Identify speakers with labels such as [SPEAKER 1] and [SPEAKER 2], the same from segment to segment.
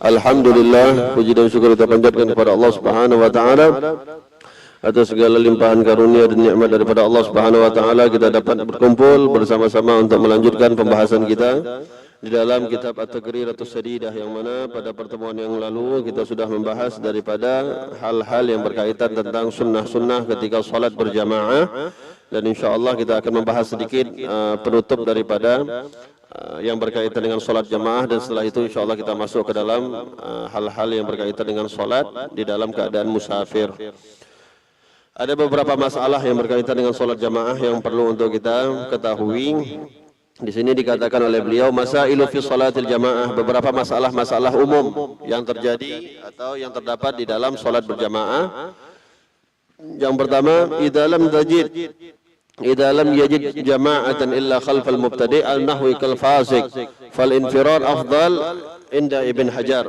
[SPEAKER 1] Alhamdulillah, puji dan syukur kita panjatkan kepada Allah Subhanahu wa taala atas segala limpahan karunia dan nikmat daripada Allah Subhanahu wa taala. Kita dapat berkumpul bersama-sama untuk melanjutkan pembahasan kita di dalam kitab At-Taqriratus Sadidah, yang mana pada pertemuan yang lalu kita sudah membahas daripada hal-hal yang berkaitan tentang sunnah-sunnah ketika salat berjamaah, dan insyaallah kita akan membahas sedikit penutup daripada yang berkaitan dengan solat jamaah, dan setelah itu insyaallah kita masuk ke dalam hal-hal yang berkaitan dengan solat di dalam keadaan musafir. Ada beberapa masalah yang berkaitan dengan solat jamaah yang perlu untuk kita ketahui. Di sini dikatakan oleh beliau masailu fi salatil jamaah, beberapa masalah-masalah umum yang terjadi atau yang terdapat di dalam solat berjamaah. Yang pertama, idza lam yajid jama'atan illa khalfal mubtadi' al-nahwi kal fasik fal infirar afdal inda Ibn Hajar.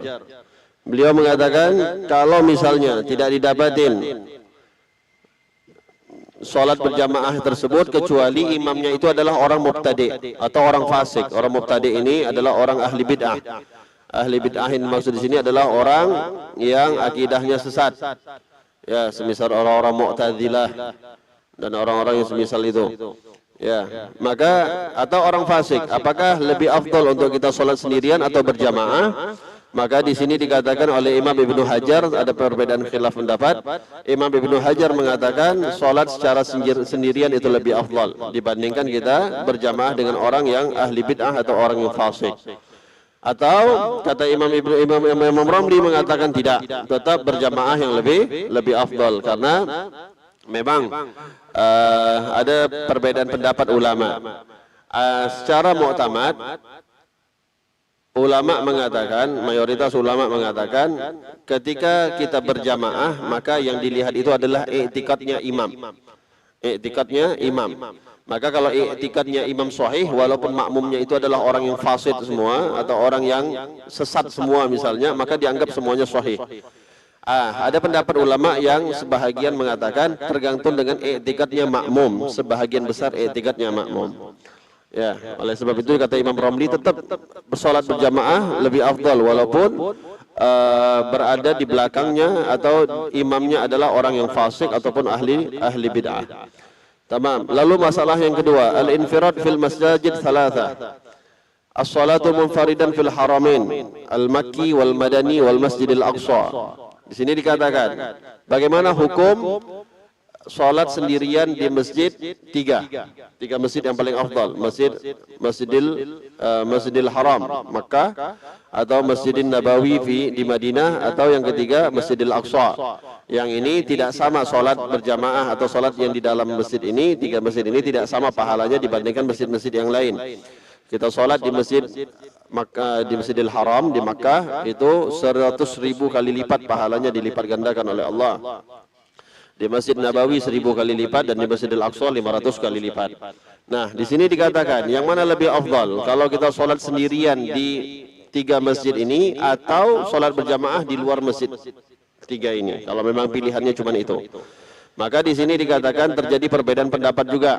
[SPEAKER 1] Beliau mengatakan kalau misalnya tidak didapatin salat berjamaah tersebut kecuali imamnya itu adalah orang mubtadi' atau orang fasik. Orang mubtadi' ini adalah orang ahli bid'ah. Ahli bid'ah ini maksud di sini adalah orang yang akidahnya sesat. Ya, semisal orang-orang Mu'tazilah dan orang-orang yang semisal itu, ya, maka atau orang fasik, apakah lebih afdal untuk kita sholat sendirian atau berjamaah? Maka di sini dikatakan oleh Imam Ibnu Hajar, ada perbedaan khilaf pendapat. Imam Ibnu Hajar mengatakan sholat secara sendirian itu lebih afdal dibandingkan kita berjamaah dengan orang yang ahli bid'ah atau orang yang fasik. Atau kata Imam Romli mengatakan tidak, tetap berjamaah yang lebih afdal, karena memang ada perbedaan pendapat ulama. Secara mu'tamad, ulama mengatakan, mayoritas ulama mengatakan, ketika kita berjamaah maka yang dilihat itu adalah i'tikadnya imam. I'tikadnya imam. Maka kalau i'tikadnya imam sahih, walaupun makmumnya itu adalah orang yang fasid semua atau orang yang sesat semua misalnya, maka dianggap semuanya sahih. Ada pendapat ulama yang sebahagian mengatakan tergantung dengan i'tikadnya makmum, sebahagian besar i'tikadnya makmum. Ya, oleh sebab itu kata Imam Romli tetap bersolat berjamaah lebih afdal walaupun berada di belakangnya atau imamnya adalah orang yang fasik ataupun ahli bid'ah. Tamam. Lalu masalah yang kedua, al-infirad fil masjid thalatha. As-salatu munfaridan fil haramain, al-Makki wal Madani wal Masjidil Aqsa. Di sini dikatakan bagaimana hukum salat sendirian di masjid tiga masjid yang paling afdal, Masjidil Haram Makkah, atau Masjidin Nabawi di Madinah, atau yang ketiga Masjidil Aqsa. Yang ini tidak sama salat berjamaah atau salat yang di dalam masjid ini, tiga masjid ini tidak sama pahalanya dibandingkan masjid-masjid yang lain. Kita salat di masjid Makkah, di Masjidil Haram di Makkah itu 100.000 kali lipat pahalanya dilipat gandakan oleh Allah. Di Masjid Nabawi 1.000 kali lipat, dan di Masjidil Aqsa 500 kali lipat. Nah, di sini dikatakan yang mana lebih afdal, kalau kita salat sendirian di tiga masjid ini atau salat berjamaah di luar masjid tiga ini. Kalau memang pilihannya cuma itu, maka di sini dikatakan terjadi perbedaan pendapat juga.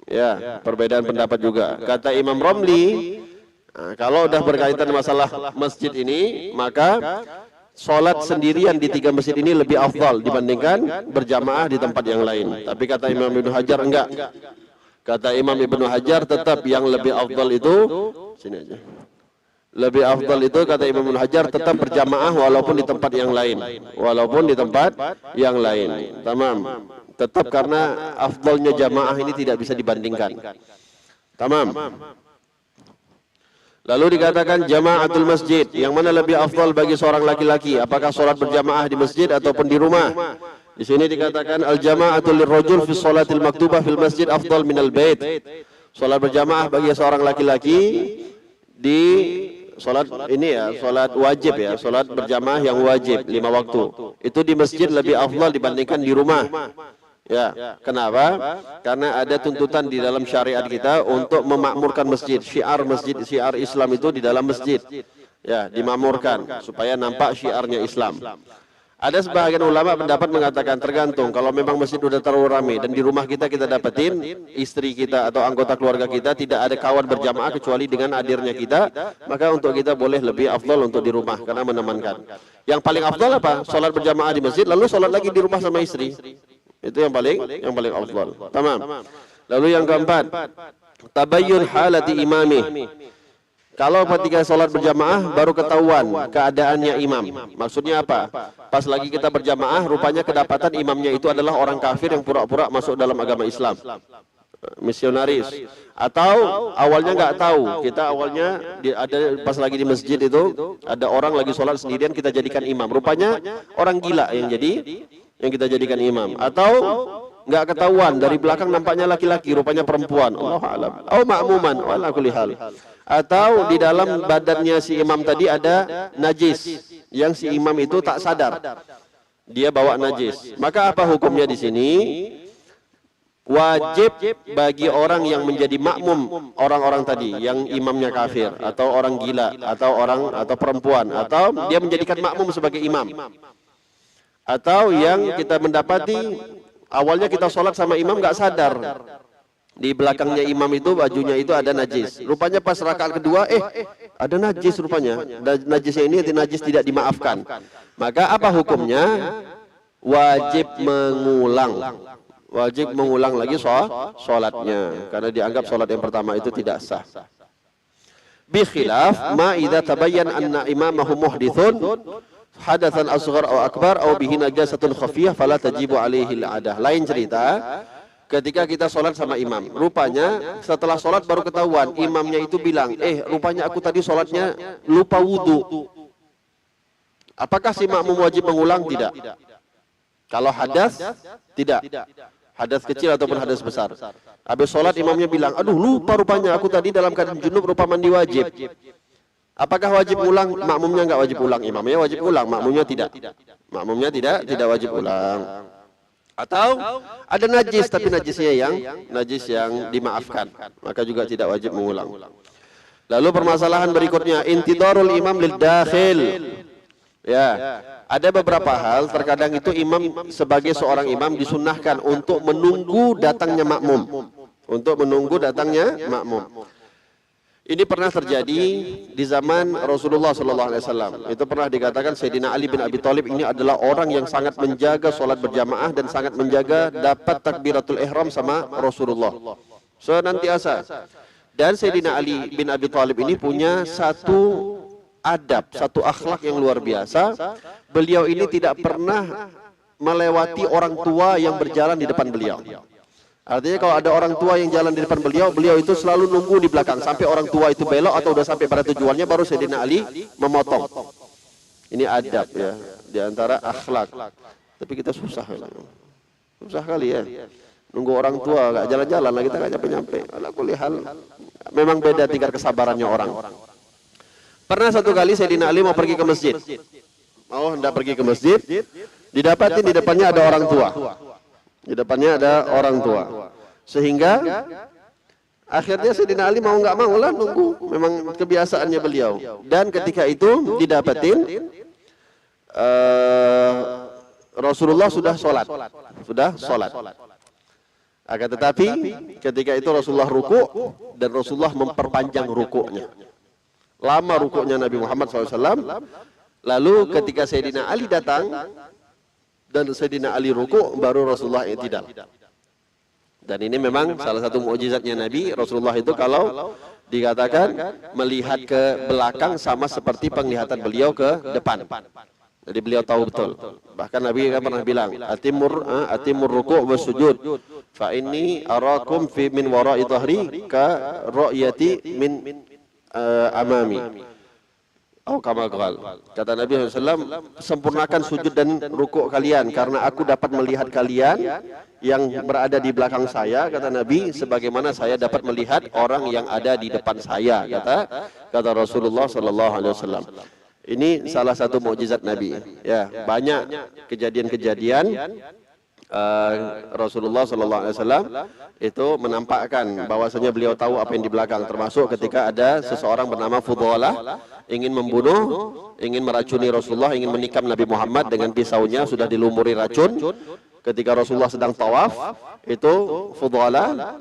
[SPEAKER 1] Ya, perbedaan pendapat juga. Kata Imam Romli, kalau udah berkaitan masalah masjid ini, maka salat sendirian di tiga masjid ini lebih afdal dibandingkan berjamaah di tempat yang lain. Tapi kata Imam Ibnu Hajar enggak. Kata Imam Ibnu Hajar tetap yang lebih afdal itu, sini aja. Lebih afdal itu kata Imam Ibnu Hajar tetap berjamaah walaupun di tempat yang lain. Walaupun di tempat yang lain. Tamam. Tetap karena afdalnya jamaah ini tidak bisa dibandingkan. Tamam. Lalu dikatakan jamaatul masjid, yang mana lebih afdal bagi seorang laki-laki, apakah salat berjamaah di masjid ataupun di rumah? Di sini dikatakan al jamaatul lirrajul fi sholatil maktubah fil masjid afdal minal bait. Salat berjamaah bagi seorang laki-laki di salat ini ya, salat wajib ya, salat berjamaah yang wajib 5 waktu. Itu di masjid lebih afdal dibandingkan di rumah. Ya, kenapa? Karena ada tuntutan di dalam syariat kita untuk memakmurkan masjid. Syiar Islam itu di dalam masjid. Ya, dimakmurkan supaya nampak syiarnya Islam. Ada sebahagian ulama pendapat mengatakan tergantung. Kalau memang masjid udah terlalu ramai dan di rumah kita dapatin istri kita atau anggota keluarga kita tidak ada kawan berjamaah kecuali dengan hadirnya kita, maka untuk kita boleh lebih afdal untuk di rumah karena menemankan. Yang paling afdal apa? Salat berjamaah di masjid lalu salat lagi di rumah sama istri. Itu yang paling afdal. Tamam. Lalu yang keempat, tabayyun halati imami. Kalau ketika sholat berjamaah baru ketahuan keadaannya imam. Maksudnya apa? Pas lagi kita berjamaah rupanya kedapatan imamnya itu adalah orang kafir yang pura-pura masuk dalam agama Islam. Misionaris. Atau awalnya nggak tahu. Kita awalnya ada pas lagi di masjid itu ada orang lagi sholat sendirian kita jadikan imam. Rupanya orang gila yang kita jadikan imam. Atau nggak ketahuan dari belakang nampaknya laki-laki rupanya perempuan. Allahu a'lam. Atau ma'muman wala kulli hal. Atau di dalam badannya si imam tadi ada najis yang si imam itu tak sadar dia bawa najis. Maka apa hukumnya di sini? Wajib bagi orang yang menjadi makmum orang-orang tadi yang imamnya kafir atau orang gila atau perempuan atau dia menjadikan makmum sebagai imam. Atau yang kita mendapati awalnya kita sholat sama imam nggak sadar di belakangnya imam itu bajunya itu ada najis. Rupanya pas rakaat kedua ada najis rupanya. Najisnya ini najis tidak dimaafkan. Maka apa hukumnya? Wajib mengulang. Wajib mengulang lagi sholatnya karena dianggap sholat yang pertama itu tidak sah. Bi khilaf ma idza tabayyana anna imamahu muhditsun hadatsan asghar aw akbar aw bihi najasatun khafiyah fala tajibu alaihi al-'adah. Lain cerita ketika kita sholat sama imam, rupanya setelah sholat baru ketahuan imamnya itu bilang, rupanya aku tadi sholatnya lupa wudhu. Apakah si makmum wajib mengulang? Tidak. Kalau hadas, tidak. Hadas kecil ataupun hadas besar. Habis sholat imamnya bilang, aduh lupa rupanya aku tadi dalam keadaan junub rupa mandi wajib. Apakah wajib ulang? Makmumnya nggak wajib ulang, imamnya wajib ulang, makmumnya tidak. Makmumnya tidak wajib ulang. Atau ada najis tapi najisnya najis yang dimaafkan, maka juga tidak wajib mengulang. Lalu permasalahan berikutnya intidarul imam lil dakhil. Ya, ada beberapa hal terkadang itu imam sebagai seorang imam disunnahkan untuk menunggu datangnya makmum. Untuk menunggu datangnya makmum. Ini pernah terjadi di zaman Rasulullah SAW. Itu pernah dikatakan Sayyidina Ali bin Abi Thalib ini adalah orang yang sangat menjaga sholat berjamaah dan sangat menjaga dapat takbiratul ihram sama Rasulullah senantiasa. Dan Sayyidina Ali bin Abi Thalib ini punya satu adab, satu akhlak yang luar biasa. Beliau ini tidak pernah melewati orang tua yang berjalan di depan beliau. Artinya kalau ada orang tua yang jalan di depan beliau, beliau itu selalu nunggu di belakang sampai orang tua itu belok atau udah sampai pada tujuannya baru Sayyidina Ali memotong. Ini adab ya, di antara akhlak. Tapi kita susah kali ya. Nunggu orang tua nggak jalan-jalan lah, kita nggak nyampe-nyampe. Ala kulli hal, memang beda tingkat kesabarannya orang. Pernah satu kali Sayyidina Ali mau pergi ke masjid. Hendak pergi ke masjid, didapatin di depannya ada orang tua. Di depannya ada orang tua. Sehingga akhirnya Sayyidina Ali mau nggak mau lah nunggu. Memang kebiasaannya beliau. Dan ketika itu didapatin Rasulullah sudah sholat. Akan tetapi ketika itu Rasulullah ruku dan Rasulullah memperpanjang rukuknya. Lama rukuknya Nabi Muhammad SAW. Lalu ketika Sayyidina Ali datang dan Sayyidina Ali ruku, baru Rasulullah i'tidal. Dan ini memang salah satu mukjizatnya Nabi. Rasulullah itu kalau dikatakan melihat ke belakang sama seperti penglihatan beliau ke depan. Jadi beliau tahu betul. Bahkan Nabi kan pernah bilang, atimur ruku' was sujud. Fa inni arakum fi min wara'i dhahri ka ra'yati min amami. Kama qal. Kata Nabi SAW, sempurnakan sujud dan rukuk kalian karena aku dapat melihat kalian yang berada di belakang saya, kata Nabi, sebagaimana saya dapat melihat orang yang ada di depan saya, kata Rasulullah SAW. Ini salah satu mukjizat Nabi. Ya, banyak kejadian-kejadian Rasulullah Sallallahu Alaihi Wasallam itu menampakkan bahwasanya beliau tahu apa yang di belakang, termasuk ketika ada seseorang bernama Fudhalah ingin membunuh, ingin meracuni Rasulullah, ingin menikam Nabi Muhammad dengan pisaunya, sudah dilumuri racun. Ketika Rasulullah sedang tawaf, itu Fudhalah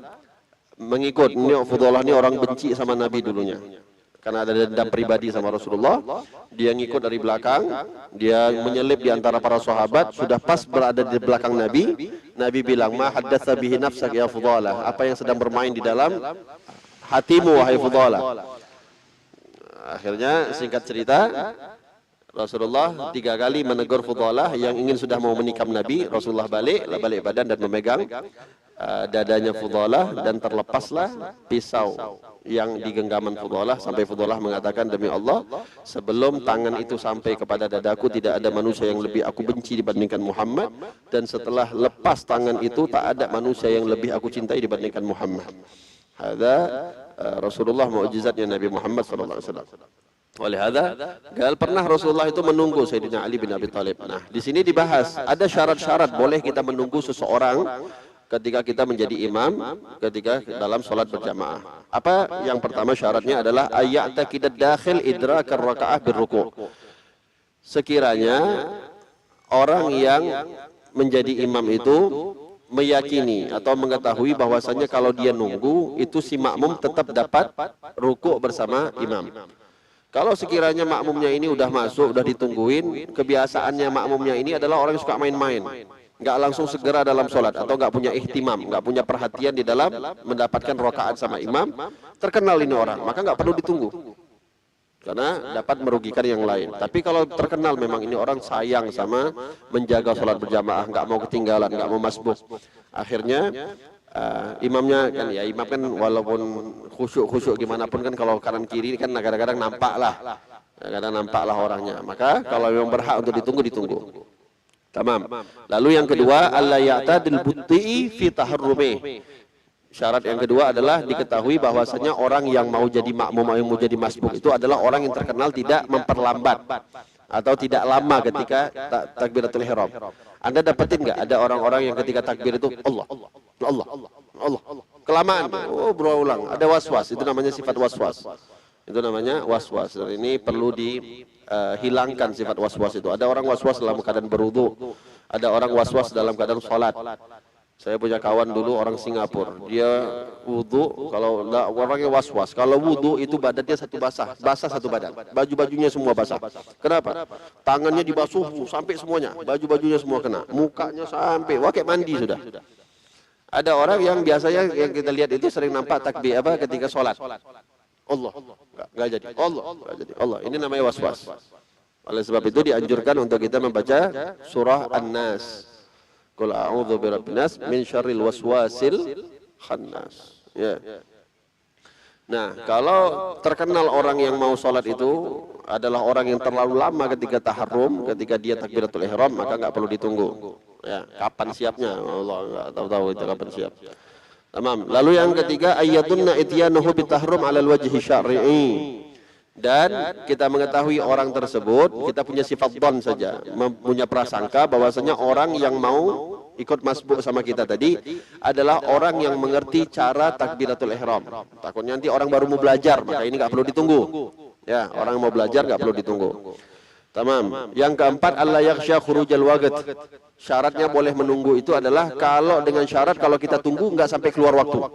[SPEAKER 1] mengikut. Fudhalah ini orang benci sama Nabi dulunya, karena ada dendam pribadi sama Rasulullah. Dia ngikut dari belakang, dia menyelip di antara para sahabat, sudah pas berada di belakang Nabi. Nabi bilang, "Ma haddatsa bihi nafsak ya Fudhalah?" Apa yang sedang bermain di dalam hatimu wahai Fudhalah? Akhirnya singkat cerita, Rasulullah 3 kali menegur Fudhalah yang ingin sudah mau menikam Nabi. Rasulullah balik badan dan memegang dadanya Fudhalah, dan terlepaslah pisau yang di genggaman Fudhalah, sampai Fudhalah mengatakan, "Demi Allah, sebelum tangan itu sampai kepada dadaku tidak ada manusia yang lebih aku benci dibandingkan Muhammad, dan setelah lepas tangan itu tak ada manusia yang lebih aku cintai dibandingkan Muhammad." Ada Rasulullah, mukjizatnya Nabi Muhammad sallallahu alaihi wasallam. Oleh hada, pernah Rasulullah itu menunggu Sayyidina Ali bin Abi Thalib. Nah, di sini dibahas ada syarat-syarat boleh kita menunggu seseorang ketika kita menjadi imam, ketika dalam sholat berjamaah. Apa yang pertama syaratnya adalah ayya'taqidad dakhil idrakar raka'ah birruku'. Sekiranya orang yang menjadi imam itu meyakini atau mengetahui bahwasanya kalau dia nunggu itu si makmum tetap dapat ruku' bersama imam. Kalau sekiranya makmumnya ini udah masuk, udah ditungguin, kebiasaannya makmumnya ini adalah orang yang suka main-main, nggak langsung segera dalam sholat, atau nggak punya ihtimam, nggak punya perhatian di dalam mendapatkan rakaat sama imam, terkenal ini orang, maka nggak perlu ditunggu, karena dapat merugikan yang lain. Tapi kalau terkenal memang ini orang sayang sama menjaga sholat berjamaah, nggak mau ketinggalan, nggak mau masbuk, akhirnya imamnya kan, ya imam kan walaupun khusyuk gimana pun kan kalau kanan kiri kan kadang-kadang nampak lah, orangnya. Maka kalau memang berhak untuk ditunggu. Tamam. Lalu yang kedua, alla ya'tadil butti fi taharrumi. Syarat yang kedua adalah diketahui bahwasanya orang yang mau jadi makmum, yang mau jadi masbuk itu adalah orang yang terkenal tidak memperlambat atau tidak lama ketika takbiratul ihram. Anda dapetin nggak ada orang-orang yang ketika takbir itu Allah kelamaan, berulang, ada waswas, itu namanya sifat waswas. Itu namanya waswas. Dan ini perlu dihilangkan sifat waswas itu. Ada orang waswas dalam keadaan berwudu, ada orang waswas dalam keadaan sholat. Saya punya kawan dulu orang Singapura, dia wudu, kalau orangnya waswas, kalau wudu itu badannya basah satu badan, baju-bajunya semua basah. Kenapa? Tangannya dibasuh sampai semuanya, baju-bajunya semua kena, mukanya sampai kayak mandi sudah. Ada orang yang biasanya yang kita lihat itu sering nampak takbir ketika sholat, Allah, nggak jadi, Allah, ini namanya waswas. Oleh sebab itu dianjurkan untuk kita membaca surah An-Nas. Qul a'udzu birabbin nas min syarril waswasil khannas. Ya. Nah, kalau terkenal orang yang mau sholat itu adalah orang yang terlalu lama ketika taharrum, ketika dia takbiratul ihram, maka nggak perlu ditunggu. Ya, kapan siapnya? Allah nggak tahu itu kapan siap. Tamam. Lalu yang ketiga, ayyatunna ityanuhu bitahrum 'alal wajhi syar'i. Dan kita mengetahui orang tersebut, kita punya sifat dhon saja, punya prasangka bahwasanya orang yang mau ikut masbuk sama kita tadi adalah orang yang mengerti cara takbiratul ihram. Takutnya nanti orang baru mau belajar, maka ini nggak perlu ditunggu. Ya, orang yang mau belajar nggak perlu ditunggu. Tamam. Yang keempat, alla yakhsha khurujal waqt. Syaratnya boleh menunggu itu adalah kalau dengan syarat kalau kita tunggu nggak sampai keluar waktu.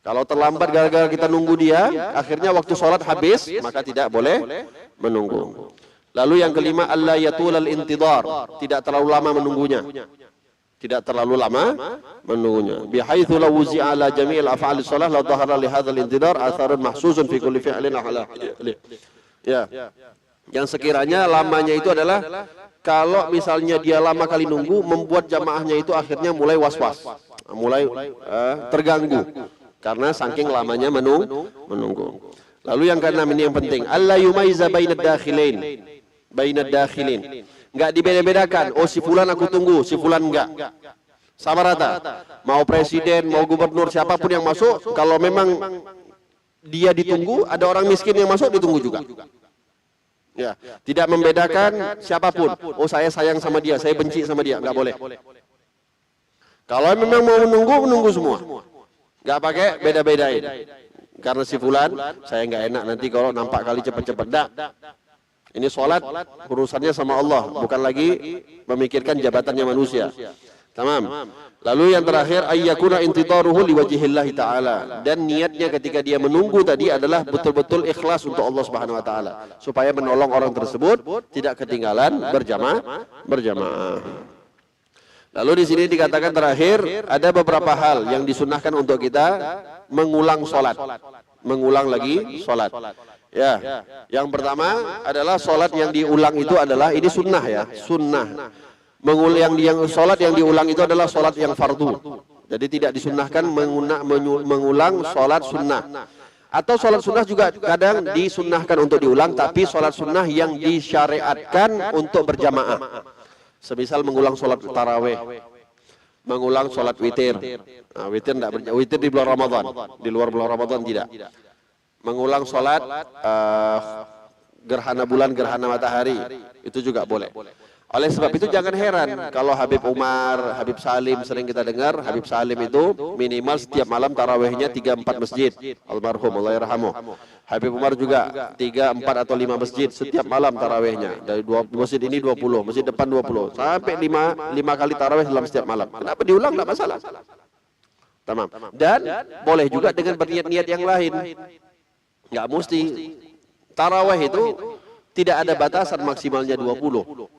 [SPEAKER 1] Kalau terlambat gara-gara kita nunggu dia, akhirnya waktu sholat habis, maka tidak boleh menunggu. Lalu yang kelima, alla yatulal intidhar, tidak terlalu lama menunggunya. Tidak terlalu lama menunggunya. Bihaitsu law wuzi'a ala jami'il af'alis shalah la dhahara li hadzal intidhar atharun mahsusun fi kulli fi'lin ala. Ya. Yang sekiranya lamanya itu adalah kalau misalnya dia lama kali nunggu, membuat jamaahnya itu akhirnya mulai was-was, mulai terganggu. Karena saking lamanya menunggu. Lalu yang keenam ini yang penting, alla yumayyiza bainad dakhilin. Enggak dibeda-bedakan, oh si fulan aku tunggu, si fulan enggak. Sama rata. Mau presiden, mau gubernur, siapapun yang masuk, kalau memang dia ditunggu, ada orang miskin yang masuk ditunggu juga. Ya, tidak membedakan siapapun. Oh saya sayang sama dia, saya benci sama dia, enggak boleh. Kalau memang mau menunggu, menunggu semua. Nggak pakai beda-bedain. Karena si fulan, saya nggak enak nanti kalau nampak kali cepat-cepat. Nggak. Ini sholat urusannya sama Allah, bukan lagi memikirkan jabatannya manusia. Tamam. Lalu yang terakhir ayyakuna intitaruhu liwajhillahi ta'ala, dan niatnya ketika dia menunggu tadi adalah betul-betul ikhlas untuk Allah Subhanahu wa taala, supaya menolong orang tersebut tidak ketinggalan berjamaah. Lalu di sini dikatakan terakhir ada beberapa hal yang disunnahkan untuk kita mengulang sholat, mengulang lagi sholat. Ya, yang pertama adalah sholat yang diulang itu adalah ini sunnah ya, sunnah. Yang sholat yang diulang itu adalah sholat yang fardu. Jadi tidak disunnahkan mengulang sholat sunnah. Atau sholat sunnah juga kadang disunnahkan untuk diulang, tapi sholat sunnah yang disyariatkan untuk berjamaah. Semisal mengulang sholat taraweh, mengulang sholat witir. Nah, witir di bulan Ramadan, di luar bulan Ramadan tidak. Mengulang sholat gerhana bulan, gerhana matahari, itu juga boleh. Oleh sebab itu jangan heran kalau Habib Umar, Habib Salim sering kita dengar, Habib Salim itu minimal setiap malam tarawehnya 3-4 masjid. Almarhum, Allah yarhamuh. Habib Umar juga 3, 4 atau 5 masjid setiap malam tarawehnya. Dari masjid ini 20, masjid depan 20, sampai 5 kali taraweh dalam setiap malam. Kenapa diulang? Tidak masalah. Tamam. Dan boleh juga dengan berniat-niat yang lain. Nggak mesti. Taraweh itu tidak ada batasan, maksimalnya 20.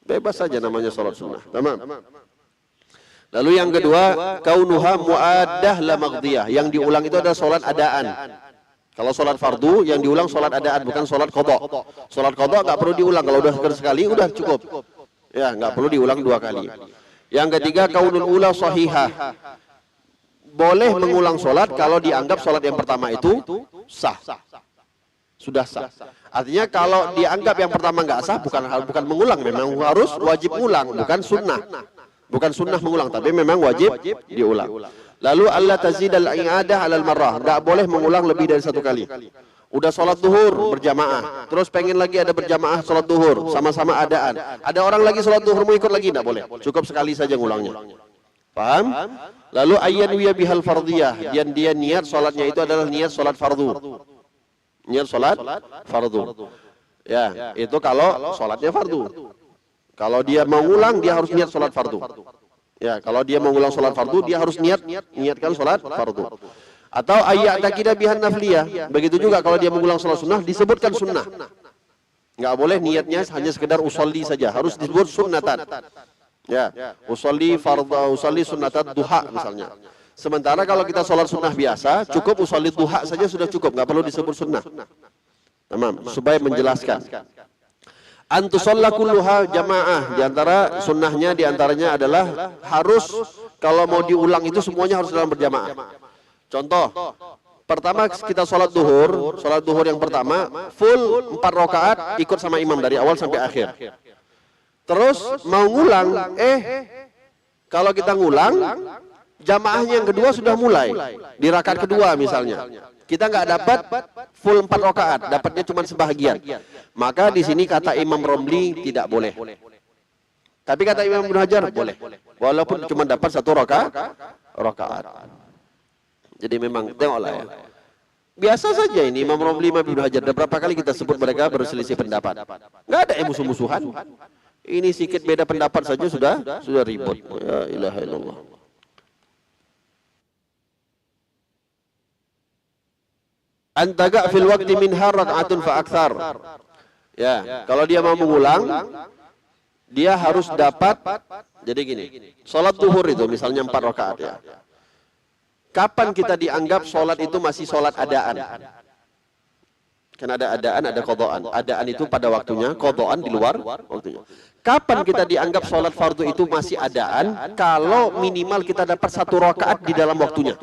[SPEAKER 1] Bebas saja namanya sholat sunnah. Tamam. Lalu yang kedua, kaunuha muaddah la maghdiyah. Yang diulang itu adalah sholat adaan. Kalau sholat fardu yang diulang sholat adaan, bukan sholat qadha. Sholat qadha nggak perlu diulang, kalau udah sekali udah cukup. Ya, nggak perlu diulang 2 kali. Yang ketiga, kaunul ula sahihah. Boleh mengulang sholat kalau dianggap sholat yang pertama itu sah. Sudah sah. Artinya kalau dianggap yang pertama nggak sah, bukan mengulang, memang harus wajib ulang, bukan sunnah. Bukan sunnah mengulang, tapi memang wajib diulang. Lalu Allah tazidal i'adah alal marrah, nggak boleh mengulang lebih dari 1 kali. Udah sholat duhur berjamaah, terus pengen lagi ada berjamaah sholat duhur, sama-sama adaan. Ada orang lagi sholat duhur mau ikut lagi, nggak boleh. Cukup sekali saja ngulangnya. Paham? Lalu ayyanwiya bihal fardiyah, yang dia niat sholatnya itu adalah niat sholat fardu. Niat sholat fardu. Ya, itu kalau sholatnya fardu. Kalau dia mau ulang, dia harus niat sholat fardu. Ya, kalau dia mau ulang sholat fardu, dia harus niatkan sholat fardu. Atau ayat takidah bihan nafliyah. Begitu juga kalau dia mengulang sholat sunnah, disebutkan sunnah. Nggak boleh niatnya hanya sekedar usolli saja, harus disebut sunnatan. Ya, usolli sunnatan duha misalnya. Sementara kalau kita sholat sunnah biasa, cukup usolli duha saja sudah cukup, nggak perlu disebut sunnah. Tamam, supaya menjelaskan. Antusalla kulluha jamaah, diantara sunnahnya diantaranya adalah harus kalau mau diulang itu semuanya harus dalam berjamaah. Contoh, pertama kita sholat duhur yang pertama full 4 rakaat ikut sama imam dari awal sampai akhir. Terus mau ngulang, kalau kita ngulang jamaahnya yang kedua sudah mulai di rakaat kedua misalnya, kita nggak dapat full 4 rakaat, dapatnya cuma sebahagian. Maka di sini kata Imam Romli tidak boleh. Tapi kata Imam Ibnu Hajar boleh, walaupun cuma dapat 1 rakaat. Jadi memang tengoklah ya. Biasa saja ini Imam Romli, Imam Ibnu Hajar. Berapa kali kita sebut mereka berselisih pendapat. Nggak ada musuh-musuhan. Ini sedikit beda pendapat saja sudah ribut. Ya ilaha illallah. Antaga fil waqti minha rak'atun fa aktsar. Ya, kalau dia mau mengulang, dia harus dapat. Jadi gini, sholat duhur itu misalnya 4 rakaat ya. Kapan kita dianggap sholat itu masih sholat adaan? Kan ada adaan, ada qadhaan. Adaan itu pada waktunya, qadhaan di luar waktunya. Kapan kita dianggap sholat fardu itu masih adaan? Kalau minimal kita dapat 1 rakaat di dalam waktunya.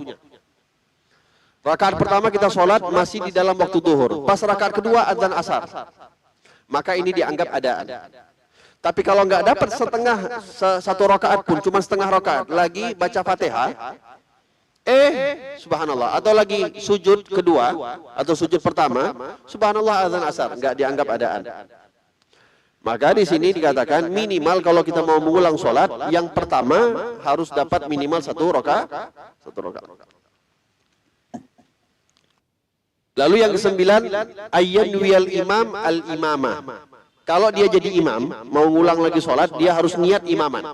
[SPEAKER 1] Rakaat pertama kita sholat masih di dalam waktu duhur. Pas rakaat kedua adzan asar. Maka ini dianggap adaan. Tapi kalau nggak dapat 1 rakaat pun, cuma setengah rakaat, lagi baca Fatihah, subhanallah, atau lagi sujud kedua atau sujud pertama, subhanallah adzan asar, nggak dianggap adaan. Maka di sini dikatakan minimal kalau kita mau mengulang sholat, yang pertama harus dapat minimal satu rakaat. Lalu yang kesembilan, ayyanwiyal imam al-imamah. Kalau dia jadi imam, mau ngulang lagi sholat, dia harus niat imaman.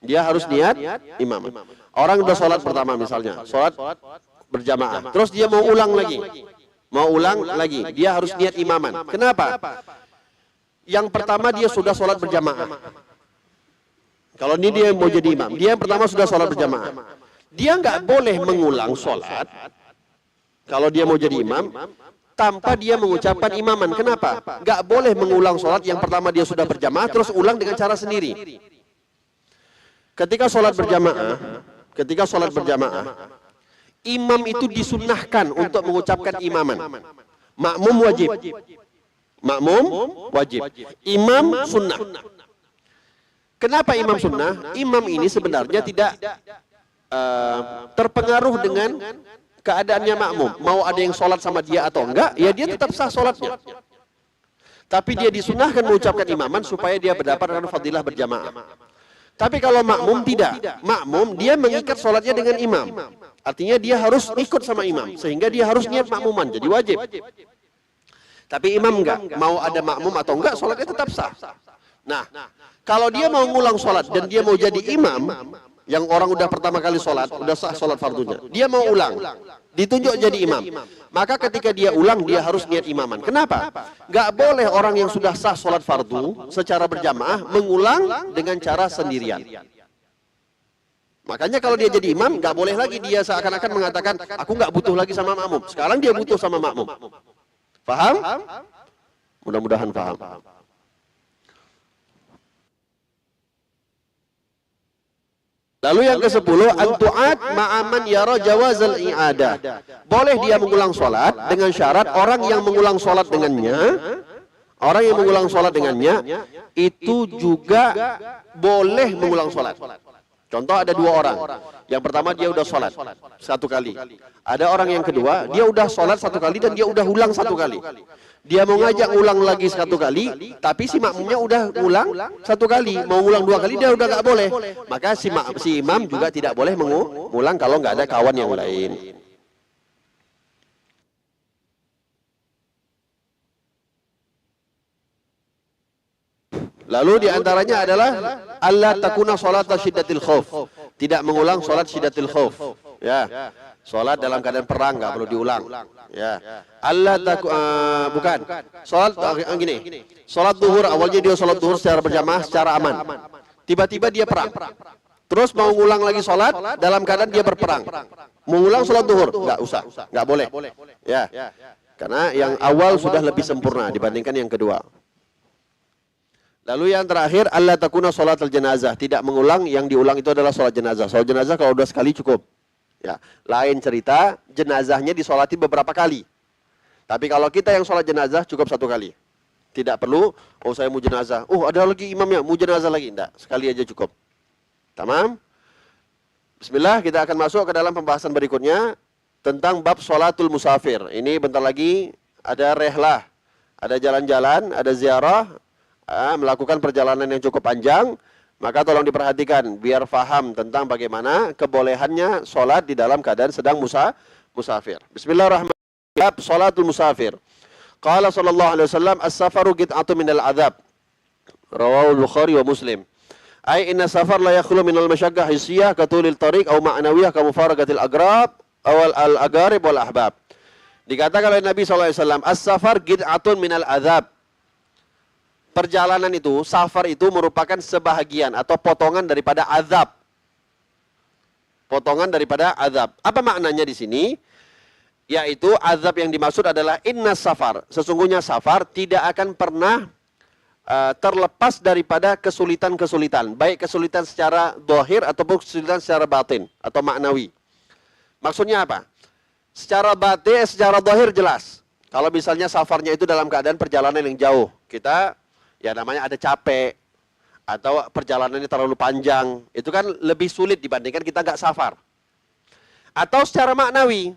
[SPEAKER 1] Dia harus niat imaman. Orang udah sholat pertama misalnya, sholat berjamaah. Terus dia mau ulang lagi. Dia harus niat imaman. Kenapa? Yang pertama dia sudah sholat berjamaah. Kalau ini dia mau jadi imam, dia yang pertama sudah sholat berjamaah. Dia nggak boleh mengulang sholat kalau dia mau jadi imam tanpa dia mengucapkan imaman. Kenapa? Nggak boleh mengulang sholat yang pertama dia sudah berjamaah terus ulang dengan cara sendiri. Ketika sholat berjamaah, imam itu disunnahkan untuk mengucapkan imaman. Makmum wajib. Imam sunnah. Kenapa imam sunnah? Imam ini sebenarnya tidak terpengaruh dengan keadaannya makmum. Mau ada yang sholat sama dia atau enggak, ya dia tetap sah sholatnya. Tapi dia disunnahkan mengucapkan imaman supaya dia mendapatkan fadilah berjamaah. Tapi kalau makmum tidak. Makmum dia mengikat sholatnya dengan imam. Artinya dia harus ikut sama imam. Sehingga dia harus niat makmuman. Jadi wajib. Tapi imam enggak. Mau ada makmum atau enggak, sholatnya tetap sah. Nah, kalau dia mau ngulang sholat dan dia mau jadi imam, yang orang udah pertama kali sholat, udah sah sholat fardunya. Dia mau ulang. Ditunjuk jadi imam. Maka ketika dia ulang, dia harus niat imaman. Kenapa? Nggak boleh orang yang sudah sah sholat fardu secara berjamaah mengulang dengan cara sendirian. Makanya kalau dia jadi imam, nggak boleh lagi dia seakan-akan mengatakan, aku nggak butuh lagi sama makmum. Sekarang dia butuh sama makmum. Paham? Mudah-mudahan paham. Lalu yang ke-10, antu'at ma'aman yara jawazal i'adah. Boleh dia mengulang sholat dengan syarat orang yang mengulang sholat dengannya, itu juga boleh mengulang sholat. Contoh ada dua orang. Yang pertama dia udah sholat satu kali. Ada orang yang kedua, dia udah sholat satu kali dan dia udah ulang satu kali. Dia mau ngajak ulang lagi satu kali, tapi si makmumnya udah ulang satu kali. Mau ulang dua kali dia udah nggak boleh. Maka si imam juga tidak boleh mengulang kalau nggak ada kawan yang lain. Lalu diantaranya adalah Allah takuna sholat syiddatil khauf. Tidak mengulang sholat syiddatil khauf. Ya. Sholat dalam keadaan perang nggak perlu diulang. Ya. Bukan. Sholat gini. Sholat duhur awalnya dia sholat duhur secara berjamaah secara aman. Tiba-tiba dia perang. Terus mau ngulang lagi sholat dalam keadaan dia berperang. Mengulang sholat duhur nggak usah, nggak boleh. Ya. Karena yang awal sudah lebih sempurna dibandingkan yang kedua. Lalu yang terakhir, Allah takuna sholat al-jenazah. Tidak mengulang, yang diulang itu adalah sholat jenazah. Sholat jenazah kalau udah sekali cukup. Ya, lain cerita, jenazahnya disolati beberapa kali. Tapi kalau kita yang sholat jenazah cukup satu kali. Tidak perlu, oh saya mau jenazah. Oh ada lagi imamnya, mau jenazah lagi. Tidak, sekali aja cukup. Tamam? Bismillah, kita akan masuk ke dalam pembahasan berikutnya. Tentang bab sholatul musafir. Ini bentar lagi ada rehlah. Ada jalan-jalan, ada ziarah. Melakukan perjalanan yang cukup panjang, maka tolong diperhatikan biar faham tentang bagaimana kebolehannya sholat di dalam keadaan sedang musafir. Bismillahirrahmanirrahim. Sholatul musafir. Qala sallallahu alaihi wasallam as-safaru qit'atun minal adhab. Rawahu Bukhari wa Muslim. Ai inna safar la yakhlu minal masyaqqah hissiyah ka tulil tariq aw ma'nawiyah ka mufaraqatil agrab aw al-agarib wal ahbab. Dikatakan oleh Nabi sallallahu alaihi wasallam as-safar qit'atun minal adhab. Perjalanan itu, safar itu merupakan sebahagian atau potongan daripada azab. Potongan daripada azab. Apa maknanya di sini? Yaitu azab yang dimaksud adalah inna safar. Sesungguhnya safar tidak akan pernah terlepas daripada kesulitan-kesulitan. Baik kesulitan secara dohir ataupun kesulitan secara batin atau maknawi. Maksudnya apa? Secara batin, secara dohir jelas. Kalau misalnya safarnya itu dalam keadaan perjalanan yang jauh. Kita ya namanya ada capek, atau perjalanannya terlalu panjang, itu kan lebih sulit dibandingkan kita nggak safar. Atau secara maknawi,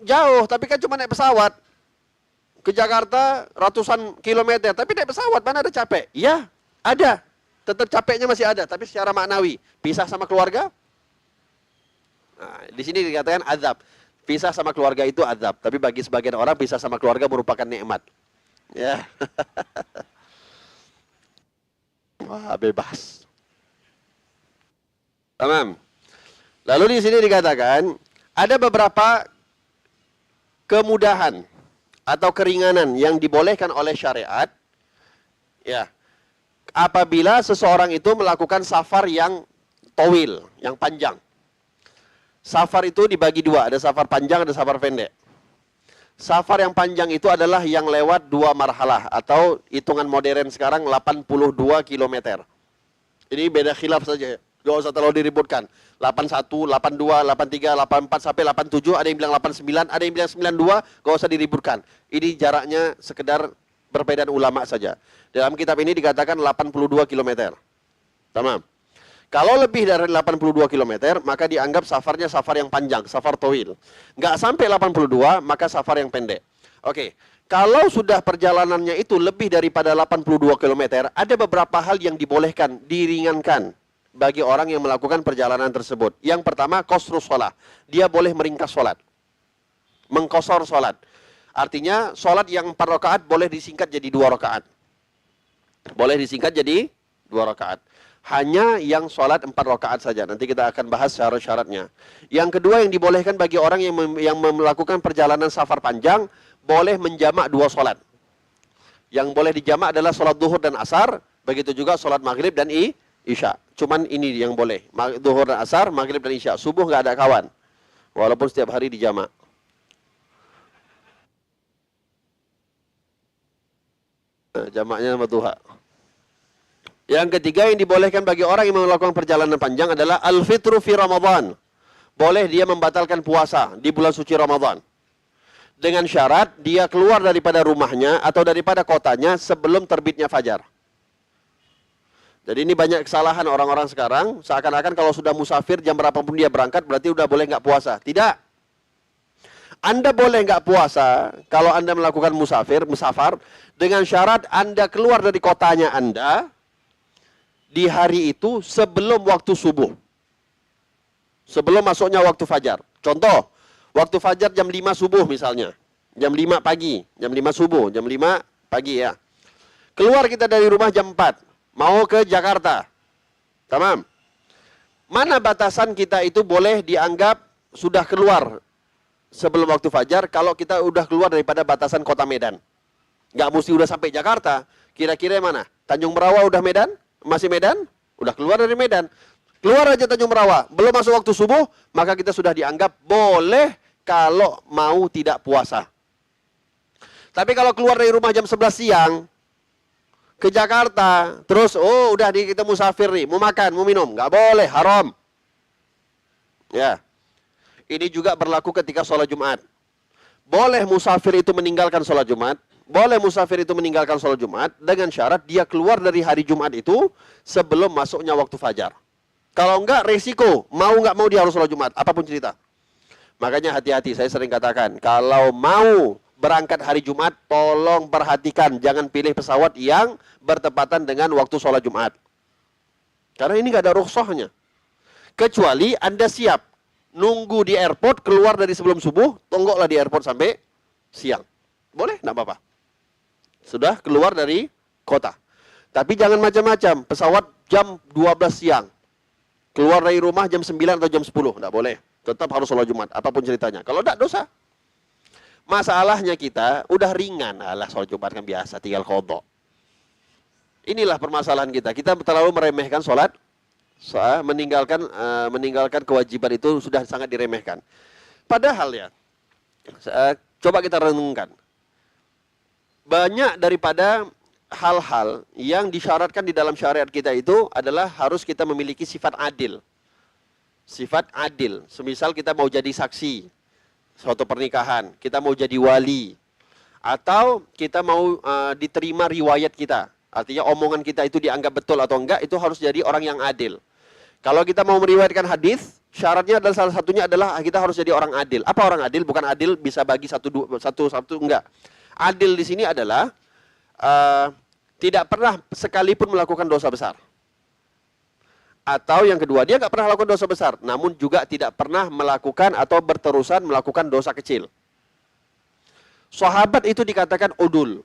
[SPEAKER 1] jauh, tapi kan cuma naik pesawat, ke Jakarta ratusan kilometer, tapi naik pesawat mana ada capek? Iya, ada. Tetap capeknya masih ada, tapi secara maknawi, pisah sama keluarga. Nah, di sini dikatakan azab. Pisah sama keluarga itu azab, tapi bagi sebagian orang pisah sama keluarga merupakan nikmat. Ya. Wah, bebas. Tamam. Lalu di sini dikatakan ada beberapa kemudahan atau keringanan yang dibolehkan oleh syariat. Ya. Apabila seseorang itu melakukan safar yang towil, yang panjang. Safar itu dibagi dua, ada safar panjang, ada safar pendek. Safar yang panjang itu adalah yang lewat 2 marhalah atau hitungan modern sekarang 82 km. Ini beda khilaf saja, gak usah terlalu diributkan. 81, 82, 83, 84 sampai 87, ada yang bilang 89, ada yang bilang 92, gak usah diributkan. Ini jaraknya sekedar perbedaan ulama saja. Dalam kitab ini dikatakan 82 km. Tamam. Kalau lebih dari 82 km, maka dianggap safarnya safar yang panjang, safar towil. Nggak sampai 82, maka safar yang pendek. Oke, kalau sudah perjalanannya itu lebih daripada 82 km, ada beberapa hal yang dibolehkan, diringankan bagi orang yang melakukan perjalanan tersebut. Yang pertama, qasrus shalah. Dia boleh meringkas sholat. Mengkosor sholat. Artinya, sholat yang 4 rakaat boleh disingkat jadi 2 rakaat. Boleh disingkat jadi 2 rakaat. Hanya yang sholat 4 rakaat saja. Nanti kita akan bahas syarat-syaratnya. Yang kedua yang dibolehkan bagi orang yang melakukan perjalanan safar panjang, boleh menjamak 2 sholat. Yang boleh dijamak adalah sholat duhur dan asar, begitu juga sholat maghrib dan isya. Cuman ini yang boleh. Duhur dan asar, maghrib dan isya. Subuh nggak ada kawan. Walaupun setiap hari dijamak. Jamaknya nama duha. Yang ketiga yang dibolehkan bagi orang yang melakukan perjalanan panjang adalah al-fitru fi Ramadan. Boleh dia membatalkan puasa di bulan suci Ramadan. Dengan syarat dia keluar daripada rumahnya atau daripada kotanya sebelum terbitnya fajar. Jadi ini banyak kesalahan orang-orang sekarang. Seakan-akan kalau sudah musafir jam berapapun dia berangkat berarti udah boleh nggak puasa. Tidak. Anda boleh nggak puasa kalau Anda melakukan musafar dengan syarat Anda keluar dari kotanya Anda di hari itu sebelum waktu subuh. Sebelum masuknya waktu fajar. Contoh, waktu fajar jam 5 subuh misalnya. Jam 5 pagi, jam 5 subuh, jam 5 pagi ya. Keluar kita dari rumah jam 4, mau ke Jakarta. Tamam. Mana batasan kita itu boleh dianggap sudah keluar sebelum waktu fajar kalau kita udah keluar daripada batasan kota Medan. Nggak mesti udah sampai Jakarta. Kira-kira mana? Tanjung Merawa udah Medan? Masih Medan? Udah keluar dari Medan. Keluar aja Tanjung Merawa. Belum masuk waktu subuh, maka kita sudah dianggap boleh kalau mau tidak puasa. Tapi kalau keluar dari rumah jam 11 siang, ke Jakarta, terus, oh udah kita musafir nih, mau makan, mau minum. Nggak boleh, haram. Ya. Ini juga berlaku ketika sholat Jumat. Boleh musafir itu meninggalkan sholat Jumat. Boleh musafir itu meninggalkan sholat Jumat dengan syarat dia keluar dari hari Jumat itu sebelum masuknya waktu fajar. Kalau enggak, resiko. Mau enggak mau dia harus sholat Jumat. Apapun cerita. Makanya hati-hati, saya sering katakan. Kalau mau berangkat hari Jumat, tolong perhatikan. Jangan pilih pesawat yang bertepatan dengan waktu sholat Jumat. Karena ini enggak ada rukhsahnya. Kecuali Anda siap. Nunggu di airport, keluar dari sebelum subuh, tonggoklah di airport sampai siang. Boleh? Enggak apa-apa. Sudah keluar dari kota. Tapi jangan macam-macam. Pesawat jam 12 siang. Keluar dari rumah jam 9 atau jam 10. Tidak boleh. Tetap harus sholat Jumat. Apapun ceritanya. Kalau tidak, dosa. Masalahnya kita udah ringan. Alah, sholat Jumat kan biasa. Tinggal qadha. Inilah permasalahan kita. Kita terlalu meremehkan sholat. Meninggalkan kewajiban itu sudah sangat diremehkan. Padahal ya. Coba kita renungkan. Banyak daripada hal-hal yang disyaratkan di dalam syariat kita itu adalah harus kita memiliki sifat adil. Sifat adil. Semisal kita mau jadi saksi suatu pernikahan, kita mau jadi wali, atau kita mau diterima riwayat kita. Artinya omongan kita itu dianggap betul atau enggak, itu harus jadi orang yang adil. Kalau kita mau meriwayatkan hadis, syaratnya adalah salah satunya adalah kita harus jadi orang adil. Apa orang adil? Bukan adil bisa bagi satu, enggak. Adil di sini adalah tidak pernah sekalipun melakukan dosa besar. Atau yang kedua, dia nggak pernah melakukan dosa besar, namun juga tidak pernah melakukan atau berterusan melakukan dosa kecil. Sahabat itu dikatakan udul.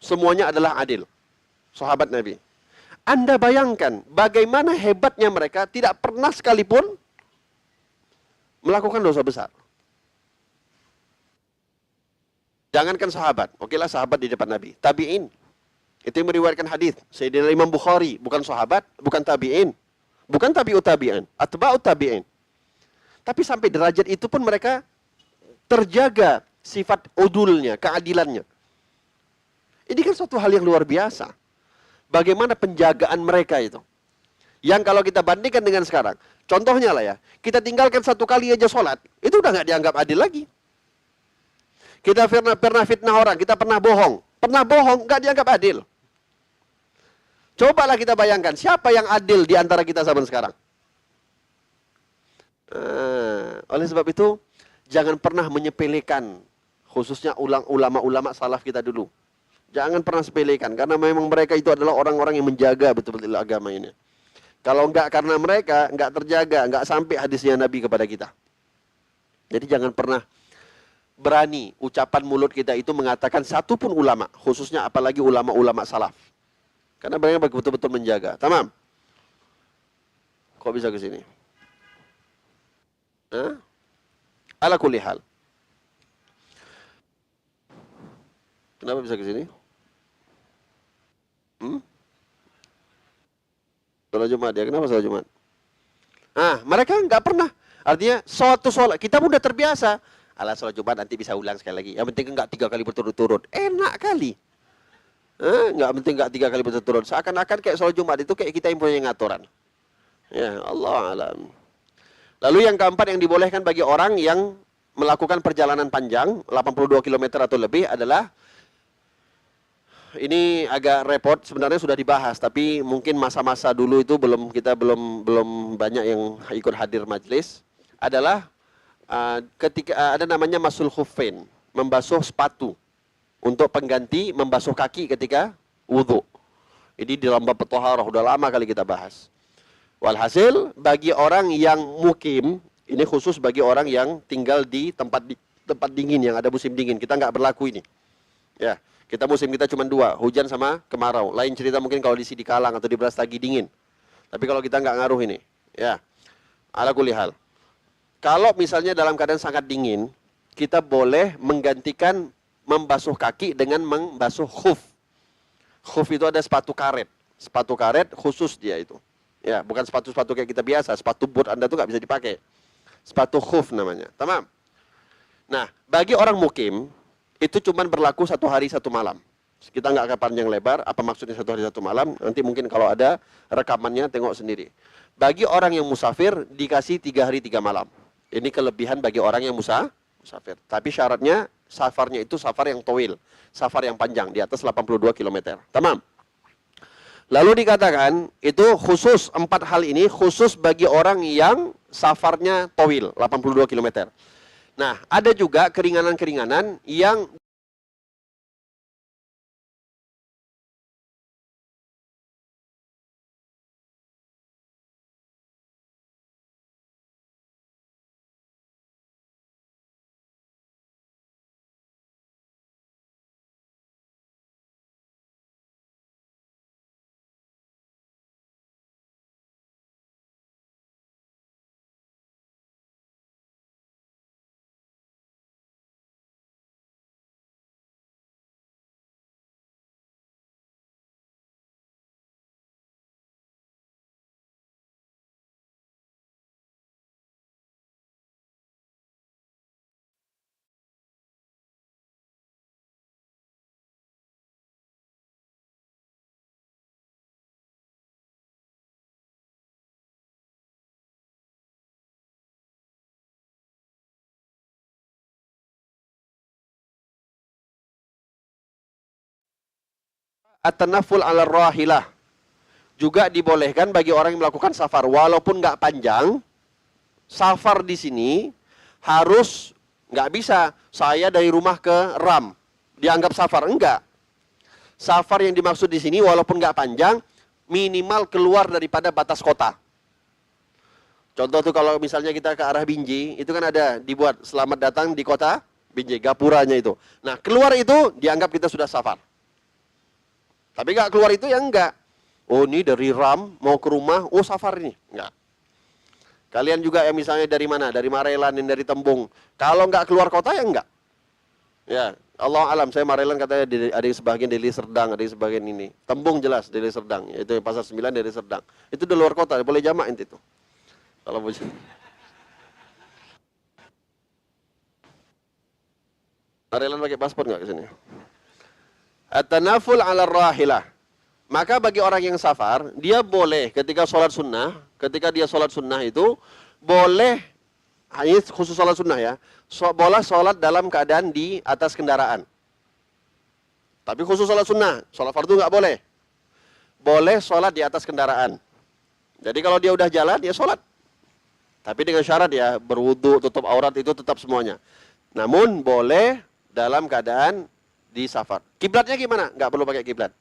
[SPEAKER 1] Semuanya adalah adil. Sahabat Nabi. Anda bayangkan bagaimana hebatnya mereka tidak pernah sekalipun melakukan dosa besar. Jangankan sahabat, okelah sahabat di depan Nabi. Tabi'in. Itu yang meriwayatkan hadis. Sayyidina Imam Bukhari, bukan sahabat, bukan tabi'in. Bukan tabi'ut tabi'in, atba'ut tabi'in. Tapi sampai derajat itu pun mereka terjaga sifat udulnya, keadilannya. Ini kan suatu hal yang luar biasa. Bagaimana penjagaan mereka itu. Yang kalau kita bandingkan dengan sekarang. Contohnya lah ya, kita tinggalkan satu kali aja sholat, itu udah nggak dianggap adil lagi. Kita pernah fitnah orang, kita pernah bohong. Pernah bohong, nggak dianggap adil. Cobalah kita bayangkan, siapa yang adil di antara kita zaman sekarang? Oleh sebab itu, jangan pernah menyepelekan, khususnya ulama-ulama salaf kita dulu. Jangan pernah sepelekan, karena memang mereka itu adalah orang-orang yang menjaga betul-betul agama ini. Kalau enggak karena mereka, enggak terjaga, enggak sampai hadisnya Nabi kepada kita. Jadi jangan pernah berani ucapan mulut kita itu mengatakan satu pun ulama, khususnya apalagi ulama-ulama salaf. Karena mereka betul-betul menjaga. Tamam? Kok bisa ke sini? Ala kulli hal. Kenapa bisa ke sini? Salat Jumat ya, kenapa salat Jumat? Mereka nggak pernah. Artinya suatu sholat, kita pun udah terbiasa. Alah sholat Jumat nanti bisa ulang sekali lagi. Yang penting nggak 3 kali berturut-turut. Enak kali. Nggak penting nggak 3 kali berturut-turut. Seakan-akan kayak sholat Jumat itu kayak kita yang punya ngaturan. Ya Allah alam. Lalu yang keempat yang dibolehkan bagi orang yang melakukan perjalanan panjang 82 km atau lebih adalah, ini agak repot, sebenarnya sudah dibahas, tapi mungkin masa-masa dulu itu kita belum banyak yang ikut hadir majelis. Adalah ketika ada namanya masul khuffain, membasuh sepatu untuk pengganti membasuh kaki ketika wudhu. Ini di dalam bab thaharah udah lama kali kita bahas. Walhasil bagi orang yang mukim, ini khusus bagi orang yang tinggal di tempat dingin yang ada musim dingin, kita nggak berlaku ini. Ya. Kita musim kita cuma 2, hujan sama kemarau. Lain cerita mungkin kalau di Sidikalang atau di Brastagi dingin. Tapi kalau kita nggak ngaruh ini, ya. Ala kulli hal. Kalau misalnya dalam keadaan sangat dingin, kita boleh menggantikan membasuh kaki dengan membasuh khuf. Khuf itu ada sepatu karet. Sepatu karet khusus dia itu. Ya, bukan sepatu-sepatu kayak kita biasa. Sepatu boot Anda tuh nggak bisa dipakai. Sepatu khuf namanya. Tamam? Nah, bagi orang mukim, itu cuma berlaku 1 hari 1 malam. Kita nggak akan panjang lebar, apa maksudnya 1 hari 1 malam, nanti mungkin kalau ada rekamannya tengok sendiri. Bagi orang yang musafir, dikasih 3 hari 3 malam. Ini kelebihan bagi orang yang musafir. Tapi syaratnya, safarnya itu safar yang towil, safar yang panjang, di atas 82 km. Tamam? Lalu dikatakan, itu khusus, 4 hal ini khusus bagi orang yang safarnya towil, 82 km. Nah, ada juga keringanan-keringanan yang at-tanaful 'ala rahilah juga dibolehkan bagi orang yang melakukan safar walaupun nggak panjang. Safar di sini harus nggak bisa saya dari rumah ke Ram dianggap safar. Enggak. Safar yang dimaksud di sini walaupun nggak panjang, minimal keluar daripada batas kota. Contoh tuh kalau misalnya kita ke arah Binjai, itu kan ada dibuat selamat datang di kota Binjai, gapuranya itu. Nah, keluar itu dianggap kita sudah safar. Tapi nggak keluar itu ya enggak. Oh, ini dari Ram mau ke rumah, oh safar ini. Enggak. Kalian juga yang misalnya dari mana? Dari Marelan, yang dari Tembung. Kalau nggak keluar kota ya enggak. Ya, Allah alam, saya Marelan katanya ada yang sebagian dari Serdang, ada yang sebagian ini. Tembung jelas dari Serdang, itu Pasar 9 dari Serdang. Itu di luar kota, boleh jamak itu. Kalau boleh. Marelan pakai paspor nggak ke sini? At-tanaful 'ala rahilah. Maka bagi orang yang safar, dia boleh ketika sholat sunnah, ketika dia sholat sunnah itu boleh, ini khusus sholat sunnah ya, boleh sholat dalam keadaan di atas kendaraan. Tapi khusus sholat sunnah, sholat fardu nggak boleh. Boleh sholat di atas kendaraan. Jadi kalau dia udah jalan, dia sholat. Tapi dengan syarat ya, berwudu, tutup aurat itu tetap semuanya. Namun boleh dalam keadaan di safar. Kiblatnya gimana? Nggak perlu pakai kiblat.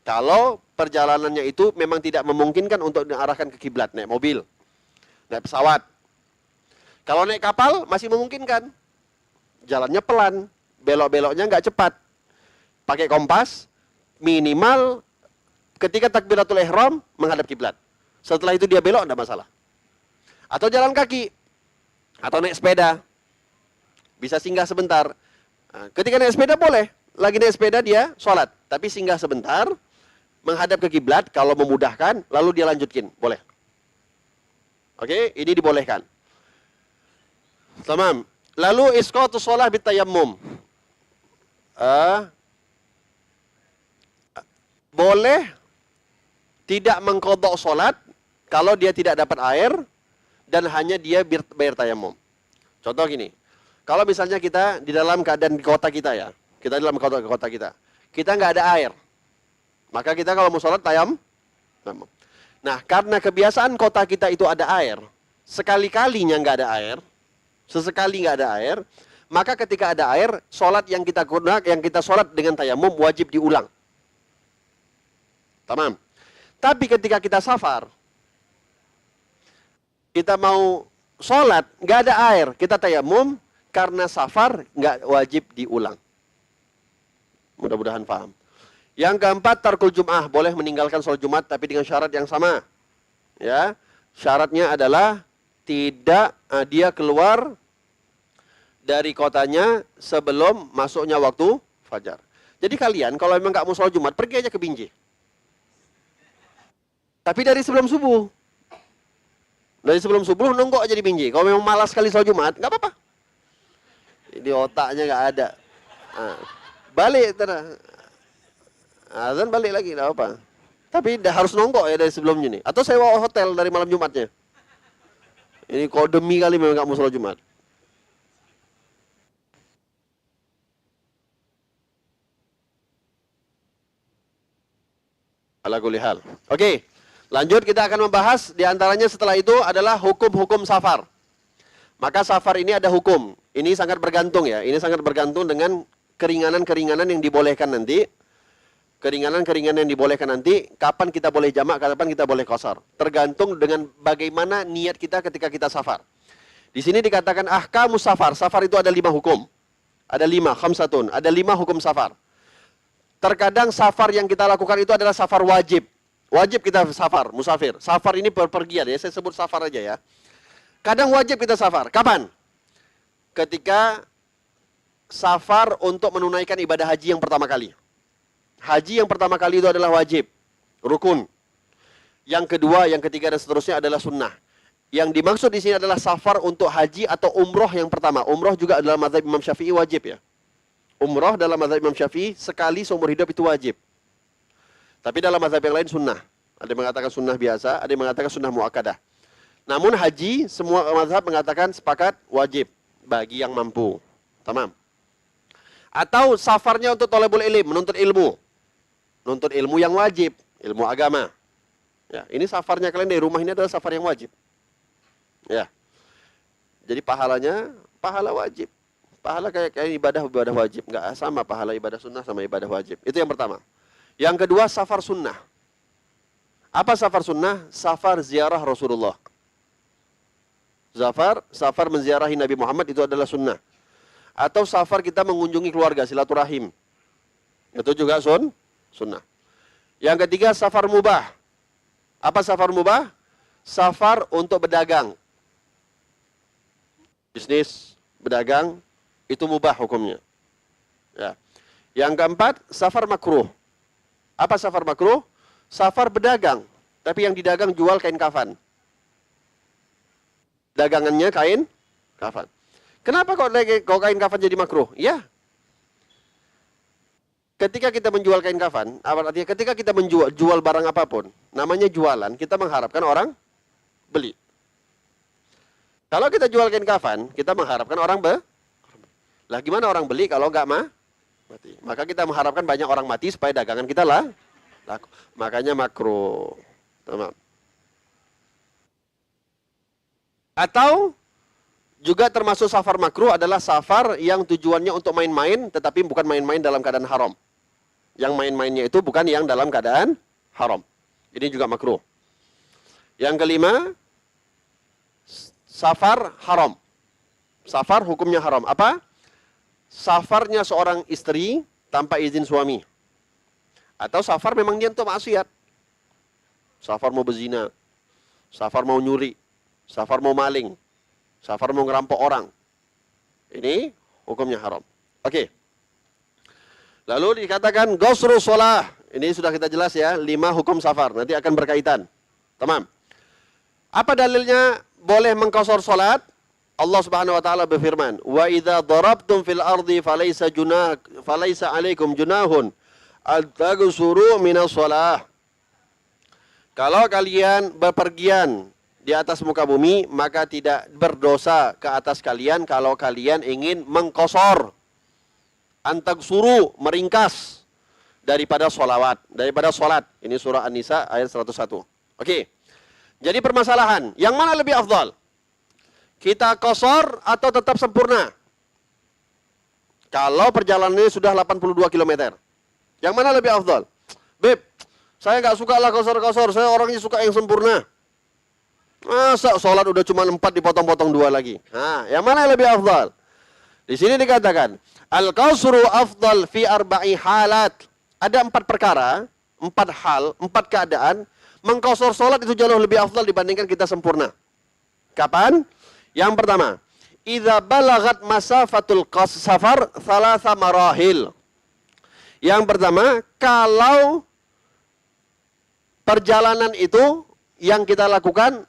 [SPEAKER 1] Kalau perjalanannya itu memang tidak memungkinkan untuk diarahkan ke kiblat, naik mobil, naik pesawat. Kalau naik kapal masih memungkinkan. Jalannya pelan, belok-beloknya nggak cepat. Pakai kompas, minimal ketika takbiratul ihram menghadap kiblat. Setelah itu dia belok enggak masalah. Atau jalan kaki, atau naik sepeda. Bisa singgah sebentar. Nah, ketika naik sepeda boleh. Lagi naik sepeda dia sholat. Tapi singgah sebentar, menghadap ke kiblat kalau memudahkan, lalu dia lanjutkin. Boleh. Oke, ini dibolehkan. Tamam. Lalu isqatu shalah bitayammum. Boleh tidak mengqadha salat kalau dia tidak dapat air dan hanya dia bayar tayammum. Contoh gini. Kalau misalnya kita di dalam keadaan di kota kita ya, kita di dalam kota kita nggak ada air, maka kita kalau mau sholat tayammum. Nah, karena kebiasaan kota kita itu ada air, sekali-kalinya nggak ada air, sesekali nggak ada air, maka ketika ada air, sholat yang kita gunakan, yang kita sholat dengan tayammum wajib diulang. Tamam. Tapi ketika kita safar, kita mau sholat nggak ada air, kita tayammum. Karena safar nggak wajib diulang. Mudah-mudahan paham. Yang keempat, tarkul jum'ah, boleh meninggalkan sholat Jumat tapi dengan syarat yang sama. Ya, syaratnya adalah tidak dia keluar dari kotanya sebelum masuknya waktu fajar. Jadi kalian kalau memang nggak mau sholat Jumat, pergi aja ke Binjai. Tapi dari sebelum subuh. Dari sebelum subuh nonggok aja di Binjai. Kalau memang malas sekali sholat Jumat, nggak apa-apa. Di otaknya nggak ada. Nah, balik terus. Azan balik lagi, nggak apa. Tapi harus nonggok ya dari sebelumnya nih. Atau sewa hotel dari malam Jumatnya. Ini kok demi kali memang nggak mau sholat Jumat. Ala kulli hal. Oke, lanjut kita akan membahas diantaranya setelah itu adalah hukum-hukum safar. Maka safar ini ada hukum. Ini sangat bergantung ya. Ini sangat bergantung dengan keringanan-keringanan yang dibolehkan nanti. Keringanan-keringanan yang dibolehkan nanti. Kapan kita boleh jamak, kapan kita boleh qasar. Tergantung dengan bagaimana niat kita ketika kita safar. Di sini dikatakan ahkamus safar. Safar itu ada 5 hukum. Ada 5, khamsatun. Ada 5 hukum safar. Terkadang safar yang kita lakukan itu adalah safar wajib. Wajib kita safar, musafir. Safar ini perpergian ya. Saya sebut safar aja ya. Kadang wajib kita safar. Kapan? Ketika safar untuk menunaikan ibadah haji yang pertama kali. Haji yang pertama kali itu adalah wajib, rukun. Yang kedua, yang ketiga dan seterusnya adalah sunnah. Yang dimaksud di sini adalah safar untuk haji atau umroh yang pertama. Umroh juga adalah mazhab Imam Syafi'i wajib ya. Umroh dalam mazhab Imam Syafi'i sekali seumur hidup itu wajib. Tapi dalam mazhab yang lain sunnah. Ada yang mengatakan sunnah biasa, ada yang mengatakan sunnah muakkadah. Namun haji semua mazhab mengatakan sepakat wajib bagi yang mampu. Tamam. Atau safarnya untuk thalabul ilm, menuntut ilmu. Menuntut ilmu yang wajib, ilmu agama. Ya, ini safarnya kalian dari rumah ini adalah safar yang wajib. Ya. Jadi pahalanya pahala wajib. Pahala kayak ibadah wajib, nggak sama pahala ibadah sunnah sama ibadah wajib. Itu yang pertama. Yang kedua, safar sunnah. Apa safar sunnah? Safar ziarah Rasulullah. Safar menziarahi Nabi Muhammad itu adalah sunnah. Atau safar kita mengunjungi keluarga, silaturahim. Itu juga sunnah. Yang ketiga, safar mubah. Apa safar mubah? Safar untuk berdagang. Bisnis, berdagang, itu mubah hukumnya. Ya. Yang keempat, safar makruh. Apa safar makruh? Safar berdagang, tapi yang didagang jual kain kafan. Dagangannya kain kafan. Kenapa kok kain kafan jadi makruh? Ya. Ketika kita menjual kain kafan, artinya ketika kita menjual barang apapun, namanya jualan, kita mengharapkan orang beli. Kalau kita jual kain kafan, kita mengharapkan orang lah gimana orang beli kalau nggak mati? Maka kita mengharapkan banyak orang mati supaya dagangan kita laku. Makanya makruh. Teman. Atau juga termasuk safar makruh adalah safar yang tujuannya untuk main-main, tetapi bukan main-main dalam keadaan haram. Yang main-mainnya itu bukan yang dalam keadaan haram. Ini juga makruh. Yang kelima, safar haram. Safar hukumnya haram. Apa? Safarnya seorang istri tanpa izin suami. Atau safar memang dia untuk maksiat. Safar mau berzina. Safar mau nyuri. Safar mau maling. Safar mau ngerampok orang. Ini hukumnya haram. Oke. Lalu dikatakan gosru sholah. Ini sudah kita jelas ya. 5 hukum safar. Nanti akan berkaitan. Tamam. Apa dalilnya boleh mengqasar sholat? Allah Subhanahu wa taala berfirman, "Wa idza darabtum fil ardi falaysa 'alaikum junahun an taghsuru minas shalah." Kalau kalian berpergian di atas muka bumi, maka tidak berdosa ke atas kalian kalau kalian ingin mengqasar. An taghsuru, meringkas daripada salat. Ini surah An-Nisa ayat 101. Oke. Jadi permasalahan, yang mana lebih afdal? Kita qasar atau tetap sempurna? Kalau perjalanannya sudah 82 km. Yang mana lebih afdal? Beb, saya nggak suka lah qasar-qasar. Saya orangnya suka yang sempurna. Masa sholat udah cuma 4 dipotong-potong 2 lagi? Nah, yang mana yang lebih afdal? Di sini dikatakan, al-qasru afdal fi arba'i halat. Ada 4 perkara, 4 hal, 4 keadaan. Mengqasar sholat itu jauh lebih afdal dibandingkan kita sempurna. Kapan? Yang pertama, idza balagat masafatul safar thalatha marahil. Yang pertama, kalau perjalanan itu yang kita lakukan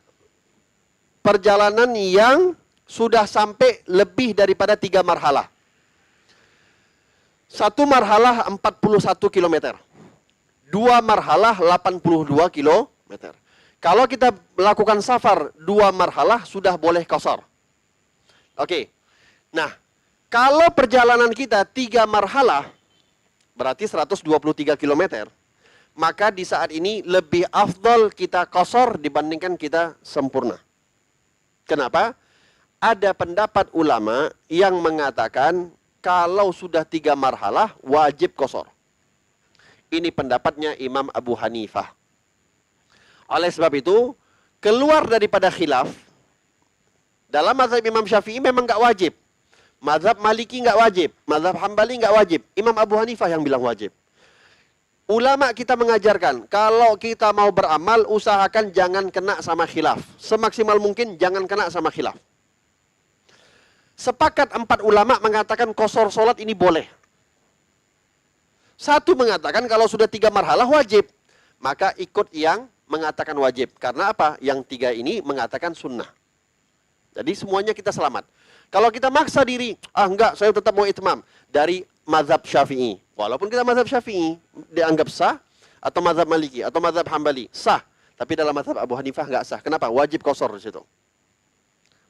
[SPEAKER 1] perjalanan yang sudah sampai lebih daripada 3 marhalah. 1 marhalah 41 km. 2 marhalah 82 km. Kalau kita melakukan safar 2 marhalah sudah boleh qasar. Oke. Nah, kalau perjalanan kita 3 marhalah berarti 123 km, maka di saat ini lebih afdal kita qasar dibandingkan kita sempurna. Kenapa? Ada pendapat ulama yang mengatakan kalau sudah 3 marhalah wajib qasar. Ini pendapatnya Imam Abu Hanifah. Oleh sebab itu, keluar daripada khilaf, dalam mazhab Imam Syafi'i memang nggak wajib. Mazhab Maliki nggak wajib. Mazhab Hambali nggak wajib. Imam Abu Hanifah yang bilang wajib. Ulama kita mengajarkan, kalau kita mau beramal, usahakan jangan kena sama khilaf. Semaksimal mungkin jangan kena sama khilaf. Sepakat 4 ulama mengatakan qasar sholat ini boleh. Satu mengatakan kalau sudah 3 marhalah wajib. Maka ikut yang mengatakan wajib. Karena apa? Yang 3 ini mengatakan sunnah. Jadi semuanya kita selamat. Kalau kita maksa diri, enggak, saya tetap mau itmam. Dari mazhab Syafi'i. Walaupun kita mazhab Syafi'i dianggap sah, atau mazhab Maliki, atau mazhab Hambali, sah. Tapi dalam mazhab Abu Hanifah enggak sah. Kenapa? Wajib qasar di situ.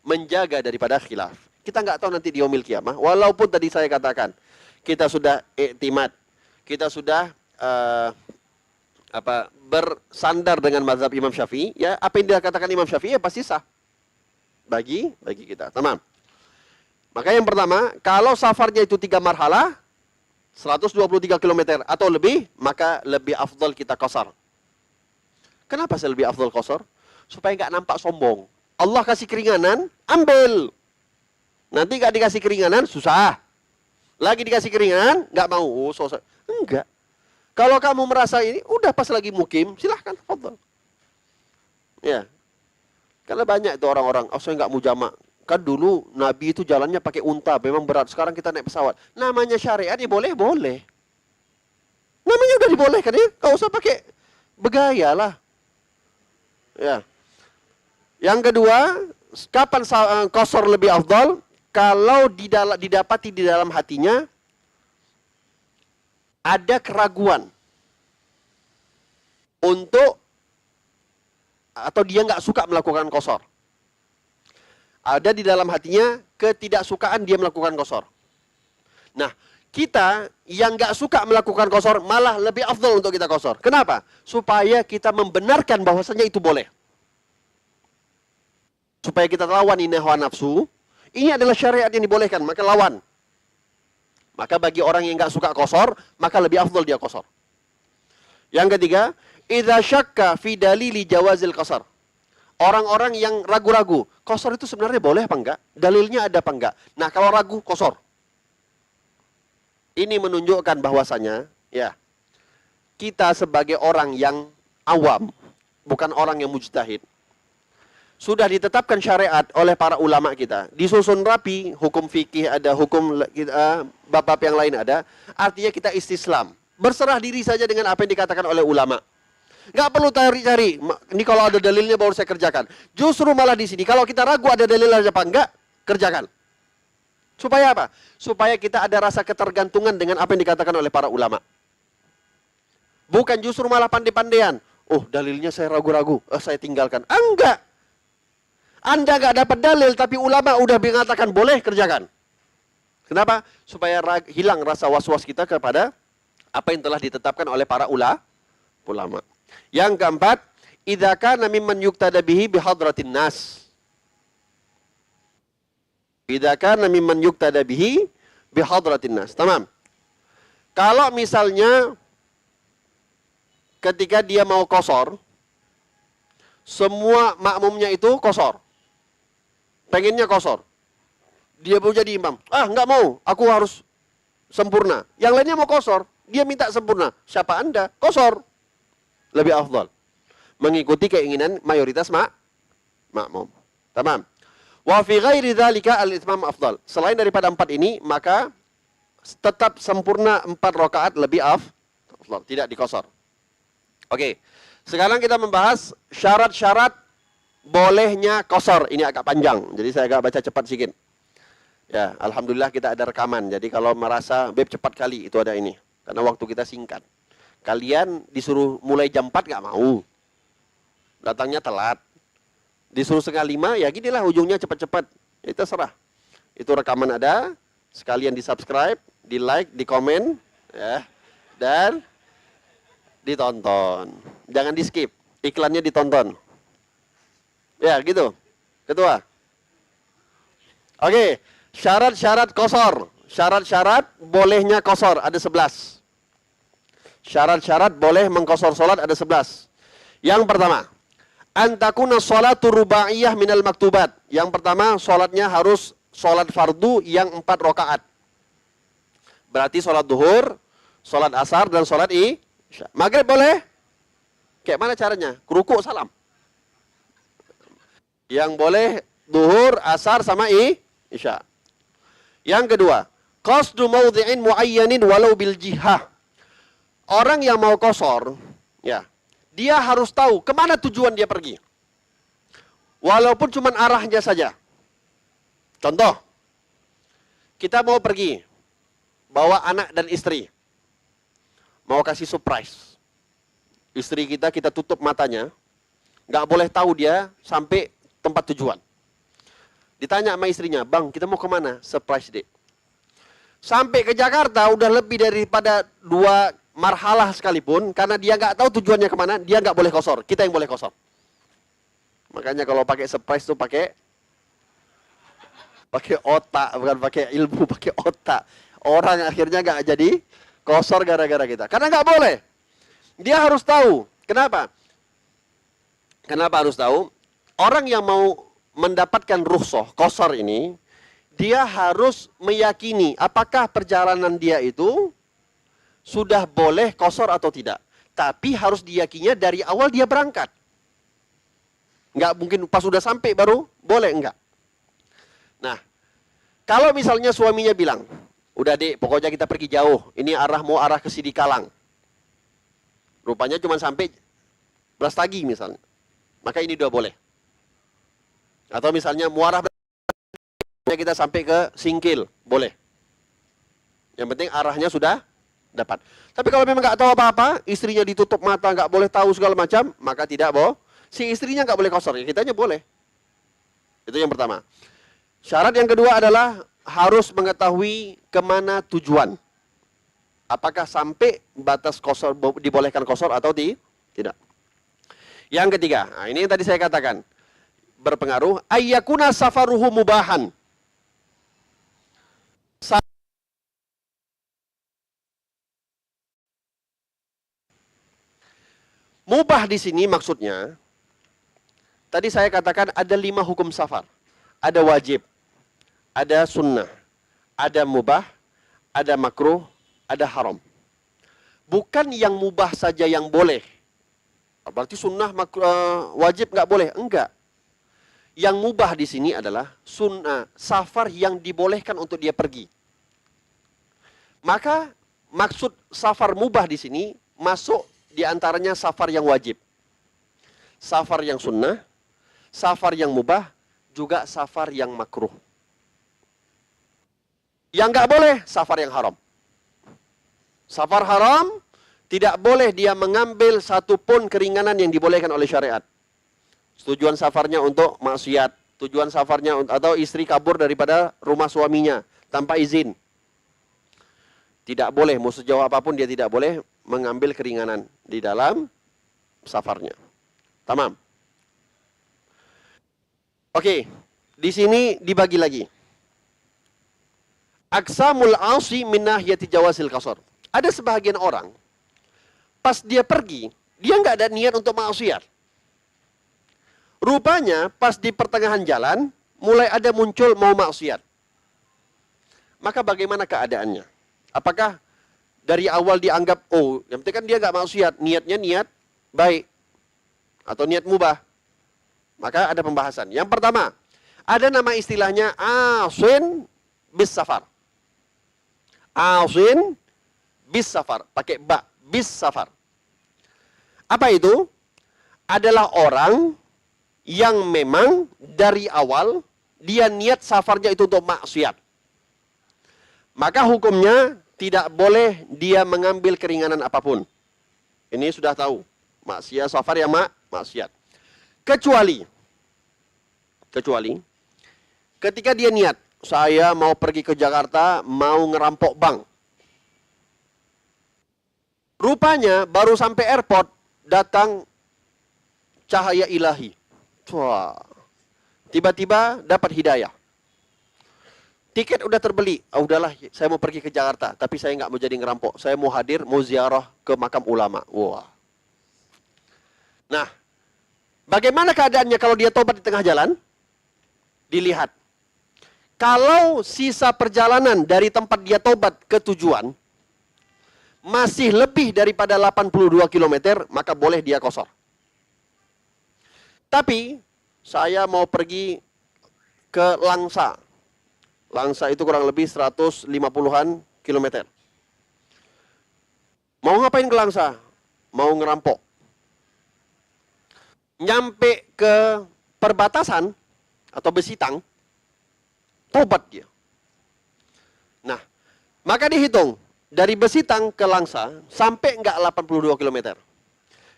[SPEAKER 1] Menjaga daripada khilaf. Kita enggak tahu nanti di yaumil qiyamah. Walaupun tadi saya katakan, kita sudah iktimad, kita sudah bersandar dengan mazhab Imam Syafi'i, ya apa yang dikatakan Imam Syafi'i ya pasti sah bagi kita. Tamam. Maka yang pertama, kalau safarnya itu 3 marhalah, 123 km atau lebih, maka lebih afdal kita qasar. Kenapa saya lebih afdal qasar? Supaya nggak nampak sombong. Allah kasih keringanan, ambil. Nanti nggak dikasih keringanan, susah. Lagi dikasih keringanan, nggak mau. Oh, enggak. Kalau kamu merasa ini, udah pas lagi mukim, silahkan, afdal. Ya. Karena banyak itu orang-orang, oh saya nggak mau jamak. Kan dulu Nabi itu jalannya pakai unta, memang berat. Sekarang kita naik pesawat. Namanya syariat ya boleh. Namanya udah dibolehkan ya, nggak usah pakai begaya lah. Ya. Yang kedua, kapan qasar lebih afdal? Kalau didapati di dalam hatinya ada keraguan untuk atau dia nggak suka melakukan qasar. Ada di dalam hatinya ketidaksukaan dia melakukan qasar. Nah, kita yang nggak suka melakukan qasar malah lebih afdal untuk kita qasar. Kenapa? Supaya kita membenarkan bahwasanya itu boleh. Supaya kita lawan ini hawa nafsu. Ini adalah syariat yang dibolehkan, maka lawan. Maka bagi orang yang nggak suka qasar, maka lebih afdal dia qasar. Yang ketiga, idza syakka fi dalili jawazil qasar. Orang-orang yang ragu-ragu, qasar itu sebenarnya boleh apa enggak? Dalilnya ada apa enggak? Nah, kalau ragu, qasar. Ini menunjukkan bahwasanya, ya, kita sebagai orang yang awam, bukan orang yang mujtahid, sudah ditetapkan syariat oleh para ulama kita. Disusun rapi, hukum fikih ada, hukum bab-bab yang lain ada. Artinya kita istislam. Berserah diri saja dengan apa yang dikatakan oleh ulama. Nggak perlu cari-cari. Ini kalau ada dalilnya baru saya kerjakan. Justru malah di sini, kalau kita ragu ada dalil apa enggak, kerjakan. Supaya apa? Supaya kita ada rasa ketergantungan dengan apa yang dikatakan oleh para ulama. Bukan justru malah pandai-pandaian. Oh, dalilnya saya ragu-ragu, saya tinggalkan. Enggak. Anda nggak dapat dalil, tapi ulama udah mengatakan boleh, kerjakan. Kenapa? Supaya hilang rasa was-was kita kepada apa yang telah ditetapkan oleh para ulama. Yang keempat, idza kana mimman yuqtada bihi bihadratin nas. Idza kana mimman yuqtada bihi bihadratin nas. Tamam. Kalau misalnya ketika dia mau qasar, semua makmumnya itu qasar. Pengennya qasar. Dia mau jadi imam. Ah, nggak mau. Aku harus sempurna. Yang lainnya mau qasar. Dia minta sempurna. Siapa Anda? Qasar. Lebih afdal. Mengikuti keinginan mayoritas makmum. Tamam. Wa fi ghairi dzalika al-itmam afdal. Selain daripada 4 ini, maka tetap sempurna 4 rakaat lebih afdal. Tidak diqasar. Oke. Sekarang kita membahas syarat-syarat bolehnya qasar. Ini agak panjang, jadi saya agak baca cepat sedikit. Ya, alhamdulillah kita ada rekaman. Jadi kalau merasa beb cepat kali, itu ada ini. Karena waktu kita singkat. Kalian disuruh mulai jam 4 nggak mau. Datangnya telat. Disuruh 4:30, ya ginilah ujungnya cepat-cepat. Itu terserah. Itu rekaman ada, sekalian di-subscribe, di-like, di-komen, ya. Dan ditonton. Jangan di-skip. Iklannya ditonton. Ya, gitu. Ketua. Oke, syarat-syarat qasar. Syarat-syarat bolehnya qasar ada 11. Syarat-syarat boleh mengqasar salat ada 11. Yang pertama, antakuna sholatu rubaiyah minal maktubat. Yang pertama, salatnya harus salat fardu yang 4 rakaat. Berarti salat duhur, salat asar dan salat isya. Maghrib boleh? Kayak mana caranya? Rukuk salam. Yang boleh duhur, asar sama isya. Yang kedua, qasdu mawdhi'in muayyanin walau bil jihah. Orang yang mau qasar, ya, dia harus tahu kemana tujuan dia pergi. Walaupun cuma arahnya saja. Contoh, kita mau pergi, bawa anak dan istri. Mau kasih surprise. Istri kita tutup matanya, nggak boleh tahu dia sampai tempat tujuan. Ditanya sama istrinya, bang kita mau kemana? Surprise dek. Sampai ke Jakarta udah lebih daripada 2 marhalah sekalipun, karena dia nggak tahu tujuannya kemana, dia nggak boleh qasar. Kita yang boleh qasar. Makanya kalau pakai surprise tuh pakai Pakai otak, bukan pakai ilmu, pakai otak. Orang akhirnya nggak jadi kosor gara-gara kita. Karena nggak boleh. Dia harus tahu. Kenapa? Kenapa harus tahu? Orang yang mau mendapatkan rukhsah kosor ini, dia harus meyakini apakah perjalanan dia itu sudah boleh kosor atau tidak. Tapi harus diyakininya dari awal dia berangkat. Nggak mungkin pas sudah sampai baru boleh, enggak. Nah, kalau misalnya suaminya bilang, udah dek, pokoknya kita pergi jauh. Ini mau arah ke Sidikalang. Rupanya cuma sampai Brastagi misalnya. Maka ini udah boleh. Atau misalnya muarah kita sampai ke Singkil, boleh. Yang penting arahnya sudah dapat. Tapi kalau memang nggak tahu apa-apa, istrinya ditutup mata, nggak boleh tahu segala macam, maka tidak boh. Si istrinya nggak boleh kosor, ya kitanya boleh. Itu yang pertama. Syarat yang kedua adalah harus mengetahui kemana tujuan. Apakah sampai batas kosor, dibolehkan kosor atau tidak. Yang ketiga, nah ini yang tadi saya katakan. Berpengaruh, ayyakuna safaruhu mubahan. Mubah di sini maksudnya, tadi saya katakan ada 5 hukum safar. Ada wajib, ada sunnah, ada mubah, ada makruh, ada haram. Bukan yang mubah saja yang boleh. Berarti sunnah, wajib nggak boleh. Enggak. Yang mubah di sini adalah sunnah, safar yang dibolehkan untuk dia pergi. Maka maksud safar mubah di sini masuk di antaranya safar yang wajib. Safar yang sunnah, safar yang mubah, juga safar yang makruh. Yang nggak boleh, safar yang haram. Safar haram, tidak boleh dia mengambil satupun keringanan yang dibolehkan oleh syariat. Tujuan safarnya untuk maksiat, tujuan safarnya atau istri kabur daripada rumah suaminya tanpa izin. Tidak boleh, mau sejauh apapun dia tidak boleh mengambil keringanan di dalam safarnya. Tamam. Oke, di sini dibagi lagi. Aqsamul asi min nahiyati jawazil qasar. Ada sebagian orang pas dia pergi, dia nggak ada niat untuk maksiat. Rupanya pas di pertengahan jalan mulai ada muncul mau maksiat. Maka bagaimana keadaannya? Apakah dari awal dianggap, oh yang penting kan dia nggak maksiat, niatnya niat baik atau niat mubah? Maka ada pembahasan. Yang pertama, ada nama istilahnya asin bis safar. Asin bis safar, pakai ba, bis safar. Apa itu? Adalah orang yang memang dari awal dia niat safarnya itu untuk maksiat. Maka hukumnya tidak boleh dia mengambil keringanan apapun. Ini sudah tahu. Maksiat safar yang maksiat. Kecuali ketika dia niat, saya mau pergi ke Jakarta, mau ngerampok bank. Rupanya baru sampai airport datang cahaya ilahi. Wah, tiba-tiba dapat hidayah. Tiket udah terbeli. Oh, udahlah, saya mau pergi ke Jakarta, tapi saya nggak mau jadi ngerampok. Saya mau hadir, mau ziarah ke makam ulama. Wah. Nah, bagaimana keadaannya kalau dia tobat di tengah jalan? Dilihat. Kalau sisa perjalanan dari tempat dia tobat ke tujuan masih lebih daripada 82 km, maka boleh dia qasar. Tapi saya mau pergi ke Langsa. Langsa itu kurang lebih 150-an kilometer. Mau ngapain ke Langsa? Mau ngerampok. Nyampe ke perbatasan atau Besitang, tobat dia. Nah, maka dihitung dari Besitang ke Langsa sampai enggak 82 km.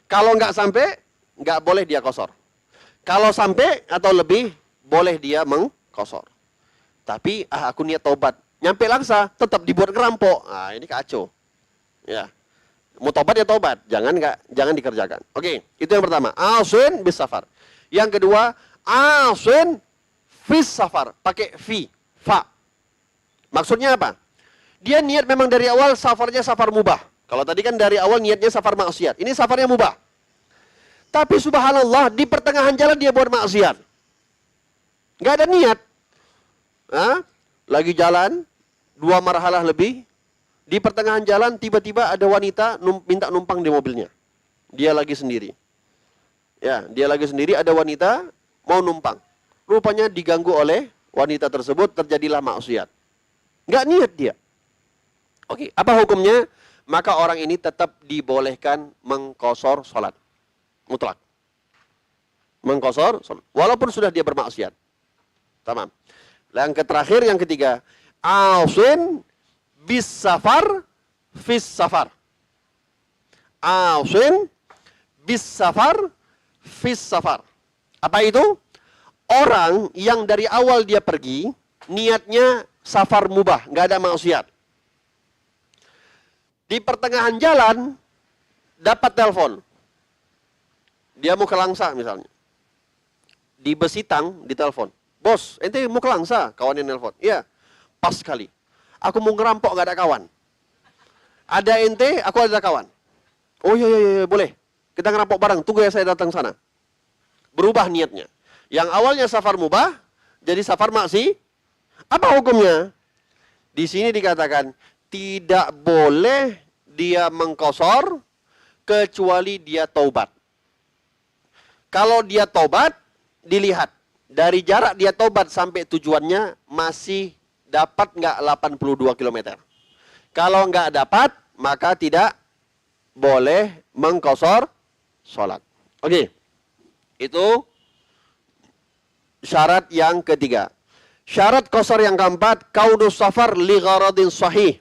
[SPEAKER 1] Kalau enggak sampai, enggak boleh dia qasar. Kalau sampai atau lebih, boleh dia mengqasar. Tapi aku niat tobat. Nyampe Langsa, tetap dibuat ngerampok. Nah, ini kacau. Ya. Mau tobat ya tobat, jangan dikerjakan. Oke, itu yang pertama. Asin bis safar. Yang kedua, asin fis safar, pakai fi. Fa. Maksudnya apa? Dia niat memang dari awal safarnya safar mubah. Kalau tadi kan dari awal niatnya safar maksiat. Ini safarnya mubah. Tapi subhanallah di pertengahan jalan dia buat maksiat. Nggak ada niat. Lagi jalan 2 marhalah lebih. Di pertengahan jalan tiba-tiba ada wanita minta numpang di mobilnya. Dia lagi sendiri. Ya, dia lagi sendiri, ada wanita mau numpang. Rupanya diganggu oleh wanita tersebut, terjadilah maksiat. Nggak niat dia. Oke, apa hukumnya? Maka orang ini tetap dibolehkan mengqashar sholat. Mutlak. Mengqashar sholat. Walaupun sudah dia bermaksiat. Tamam. Yang terakhir, yang ketiga. Ausin bis safar fis safar. Ausin bis safar fis safar. Apa itu? Orang yang dari awal dia pergi, niatnya safar mubah, nggak ada maksiat. Di pertengahan jalan, dapat telepon. Dia mau ke Langsa misalnya. Di Besitang, ditelepon. Bos, ente mau ke Langsa? Kawannya nelpon. Iya, pas sekali. Aku mau ngerampok, nggak ada kawan. Ada ente, aku ada kawan. Oh iya, boleh. Kita ngerampok bareng, tunggu ya saya datang sana. Berubah niatnya. Yang awalnya safar mubah, jadi safar maksi. Apa hukumnya? Di sini dikatakan, tidak boleh dia mengqashar, kecuali dia taubat. Kalau dia taubat, dilihat. Dari jarak dia taubat sampai tujuannya, masih dapat nggak 82 km. Kalau nggak dapat, maka tidak boleh mengqashar sholat. Oke. Itu syarat yang ketiga. Syarat qashar yang keempat, kaunus safar li gharadin sahih.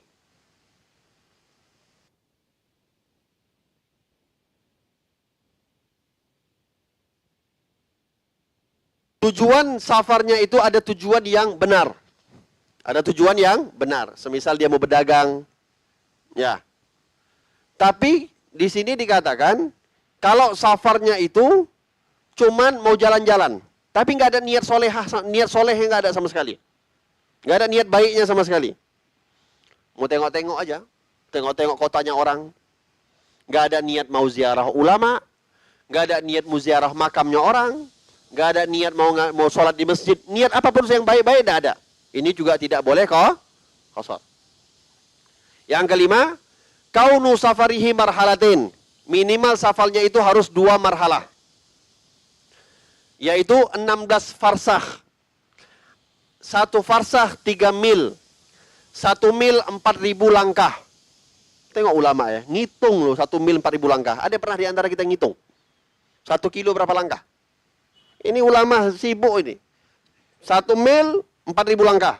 [SPEAKER 1] Tujuan safarnya itu ada tujuan yang benar. Ada tujuan yang benar. Semisal dia mau berdagang. Ya. Tapi di sini dikatakan, kalau safarnya itu cuman mau jalan-jalan. Tapi nggak ada niat soleh yang nggak ada sama sekali. Nggak ada niat baiknya sama sekali. Mau tengok-tengok aja. Tengok-tengok kotanya orang. Nggak ada niat mau ziarah ulama. Nggak ada niat mau ziarah makamnya orang. Nggak ada niat mau sholat di masjid. Niat apapun yang baik-baik nggak ada. Ini juga tidak boleh qashar. Yang kelima, kaunu safarihi marhalatin. Minimal safarnya itu harus 2 marhalah. Yaitu 16 farsah. 1 farsah 3 mil. 1 mil 4.000 langkah. Tengok ulama ya, ngitung loh 1 mil 4.000 langkah. Ada pernah di antara kita ngitung? 1 kilo berapa langkah? Ini ulama sibuk ini. 1 mil 4.000 langkah.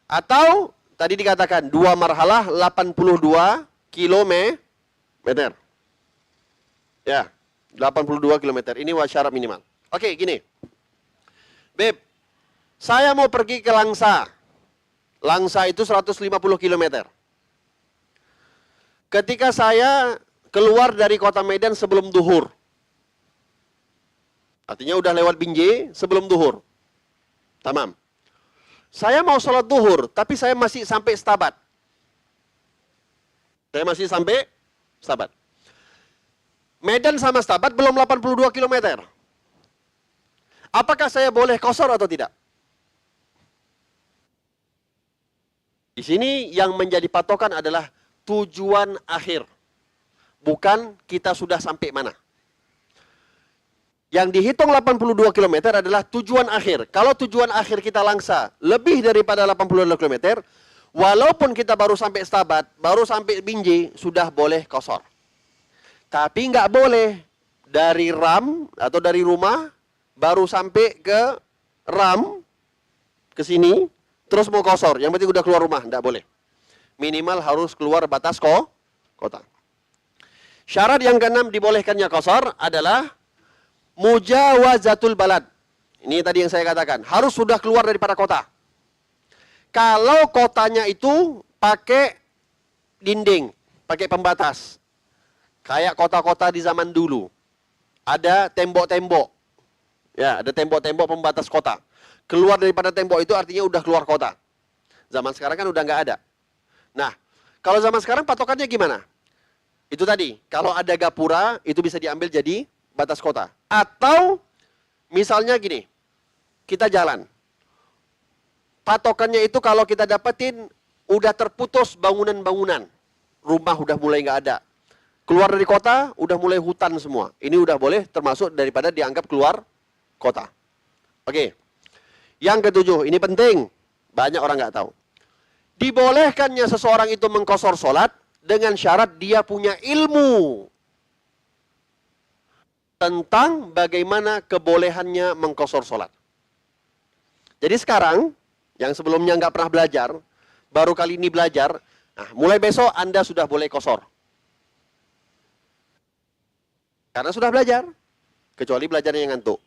[SPEAKER 1] Atau tadi dikatakan 2 marhalah 82 kilometer. Ya, 82 kilometer. Ini syarat minimal. Oke, gini. Beb, saya mau pergi ke Langsa. Langsa itu 150 kilometer. Ketika saya keluar dari kota Medan sebelum duhur. Artinya udah lewat Binjai sebelum duhur. Tamam. Saya mau sholat duhur, tapi saya masih sampai Stabat. Saya masih sampai Stabat. Medan sama Stabat belum 82 km. Apakah saya boleh qashar atau tidak? Di sini yang menjadi patokan adalah tujuan akhir. Bukan kita sudah sampai mana. Yang dihitung 82 km adalah tujuan akhir. Kalau tujuan akhir kita Langsa lebih daripada 82 km, walaupun kita baru sampai Stabat, baru sampai Binjai, sudah boleh qashar. Tapi nggak boleh dari Ram atau dari rumah baru sampai ke Ram ke sini terus mau qashar. Yang penting udah keluar rumah, nggak boleh. Minimal harus keluar batas kota. Syarat yang keenam dibolehkannya qashar adalah mujawazatul balad. Ini tadi yang saya katakan, harus sudah keluar daripada kota. Kalau kotanya itu pakai dinding, pakai pembatas. Kayak kota-kota di zaman dulu. Ada tembok-tembok. Ya, ada tembok-tembok pembatas kota. Keluar daripada tembok itu artinya udah keluar kota. Zaman sekarang kan udah nggak ada. Nah, kalau zaman sekarang patokannya gimana? Itu tadi, kalau ada gapura itu bisa diambil jadi batas kota. Atau misalnya gini, kita jalan. Patokannya itu kalau kita dapetin udah terputus bangunan-bangunan. Rumah udah mulai nggak ada. Keluar dari kota, udah mulai hutan semua. Ini udah boleh termasuk daripada dianggap keluar kota. Oke. Yang ketujuh, ini penting. Banyak orang nggak tahu. Dibolehkannya seseorang itu mengqashar sholat dengan syarat dia punya ilmu tentang bagaimana kebolehannya mengqashar sholat. Jadi sekarang, yang sebelumnya nggak pernah belajar, baru kali ini belajar, nah mulai besok Anda sudah boleh qashar. Karena sudah belajar, kecuali belajarnya yang ngantuk.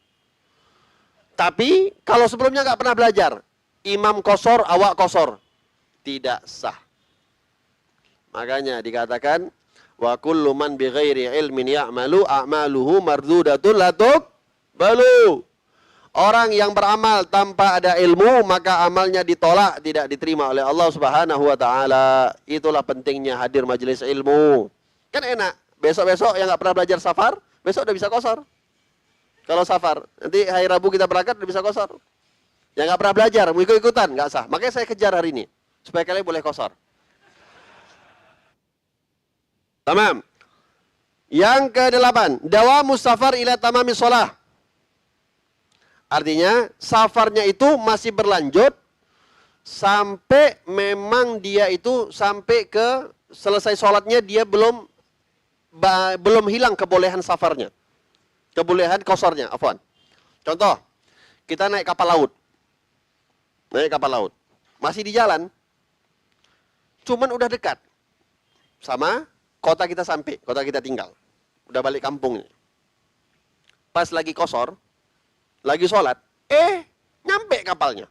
[SPEAKER 1] Tapi kalau sebelumnya nggak pernah belajar, imam qashar, awak qashar, tidak sah. Makanya dikatakan wa kullu man bighairi ilmin ya'malu a'maluhu mardudatun la tuqbalu. Orang yang beramal tanpa ada ilmu maka amalnya ditolak, tidak diterima oleh Allah Subhanahu wa taala. Itulah pentingnya hadir majelis ilmu. Kan enak, besok-besok yang nggak pernah belajar safar, besok udah bisa qashar. Kalau safar, nanti hari Rabu kita berangkat udah bisa qashar. Yang nggak pernah belajar, mau ikut-ikutan, nggak sah. Makanya saya kejar hari ini, supaya kalian boleh qashar. Tamam. Yang ke-8, dawamus safar ila tamami shalah. Artinya, safarnya itu masih berlanjut sampai memang dia itu sampai ke selesai sholatnya dia belum hilang kebolehan safarnya. Kebolehan qasharnya, afwan. Contoh, kita naik kapal laut. Naik kapal laut. Masih di jalan. Cuman udah dekat sama kota kita sampai, kota kita tinggal. Udah balik kampung. Pas lagi qashar, lagi sholat, nyampe kapalnya.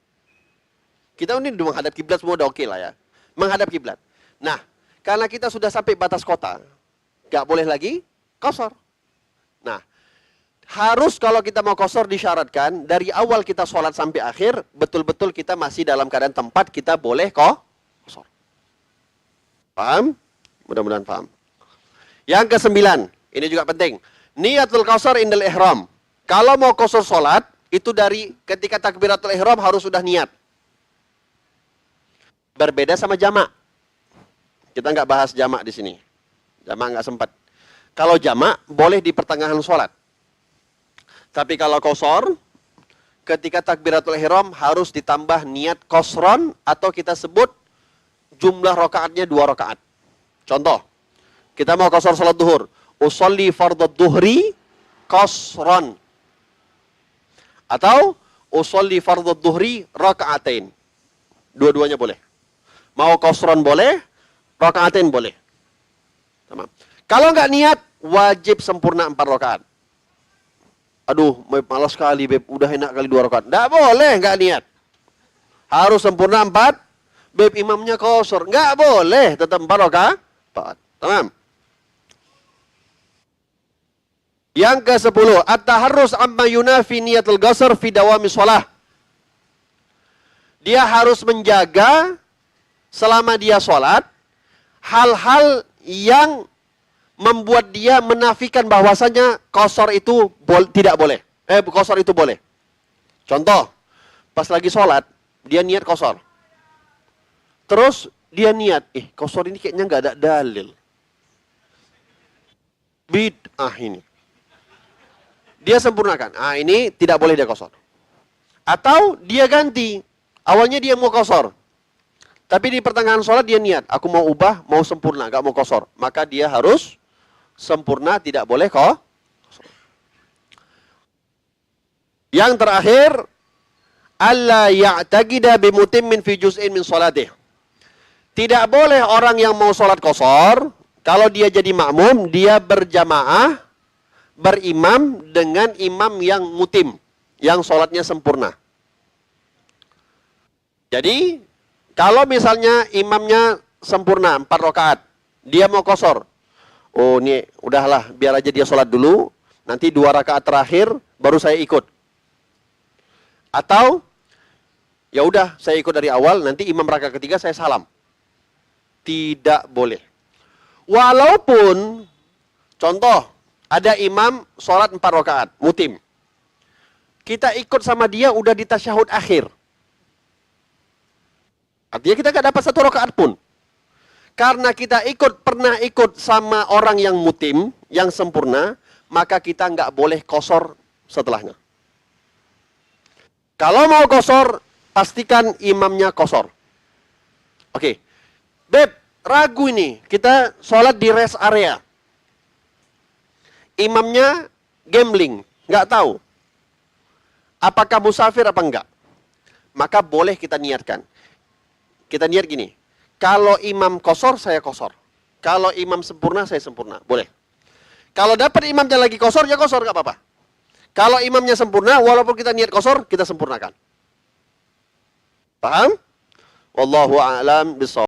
[SPEAKER 1] Kita ini udah menghadap kiblat semua udah oke lah ya. Menghadap kiblat. Nah, karena kita sudah sampai batas kota, nggak boleh lagi qashar. Nah, harus kalau kita mau qashar disyaratkan dari awal kita sholat sampai akhir betul-betul kita masih dalam keadaan tempat kita boleh qashar. Paham? Mudah-mudahan paham. Yang ke-9, ini juga penting. Niyatul qashar indal ihram. Kalau mau qashar sholat itu dari ketika takbiratul ihram harus sudah niat. Berbeda sama jamak. Kita nggak bahas jamak di sini. Jamak nggak sempat. Kalau jamak boleh di pertengahan sholat. Tapi kalau qashar, ketika takbiratul ihram harus ditambah niat qashron atau kita sebut jumlah rakaatnya 2 rakaat. Contoh, kita mau qashar salat duhur, usolli fardhu duhri qashron. Atau usolli fardhu duhri rakaatain. Dua-duanya boleh. Mau qashron boleh, rakaatain boleh. Tamam. Kalau nggak niat, wajib sempurna 4 rakaat. Aduh, malas sekali, Beb. Udah enak kali 2 rakaat. Nggak boleh, nggak niat. Harus sempurna 4. Beb, imamnya qashar. Nggak boleh, tetap 4 rakaat. Tamam. Yang ke-10, at-taharrus amma yunafi niyatul qashar fi dawami shalah. Dia harus menjaga selama dia sholat hal-hal yang membuat dia menafikan bahwasanya qashar itu tidak boleh. Qashar itu boleh. Contoh, pas lagi sholat, dia niat qashar. Terus dia niat, qashar ini kayaknya nggak ada dalil. Bid'ah ini. Dia sempurnakan. Ini tidak boleh dia qashar. Atau dia ganti. Awalnya dia mau qashar. Tapi di pertengahan sholat dia niat, aku mau ubah, mau sempurna, nggak mau qashar. Maka dia harus sempurna, tidak boleh qashar. Yang terakhir, alla ya'taqida bimutimmin fi juz'in min sholatih. Tidak boleh orang yang mau sholat qashar, kalau dia jadi makmum, dia berjamaah, berimam dengan imam yang mutim, yang sholatnya sempurna. Jadi, kalau misalnya imamnya sempurna, 4 rakaat, dia mau qashar. Ini udahlah, biar aja dia sholat dulu, nanti 2 rakaat terakhir, baru saya ikut. Atau ya udah saya ikut dari awal, nanti imam rakaat ketiga saya salam. Tidak boleh. Walaupun contoh ada imam sholat 4 rakaat, mutim. Kita ikut sama dia udah di tasyahud akhir. Artinya kita gak dapat 1 rakaat pun. Karena kita pernah ikut sama orang yang mutim, yang sempurna, maka kita nggak boleh qashar setelahnya. Kalau mau qashar, pastikan imamnya qashar. Oke. Beb, ragu ini. Kita sholat di rest area. Imamnya gambling, nggak tahu. Apakah musafir apa enggak? Maka boleh kita niatkan. Kita niat gini. Kalau imam qashar, saya qashar. Kalau imam sempurna, saya sempurna. Boleh. Kalau dapat imamnya lagi qashar, ya qashar, nggak apa-apa. Kalau imamnya sempurna, walaupun kita niat qashar, kita sempurnakan. Paham? Wallahu a'lam bishawab.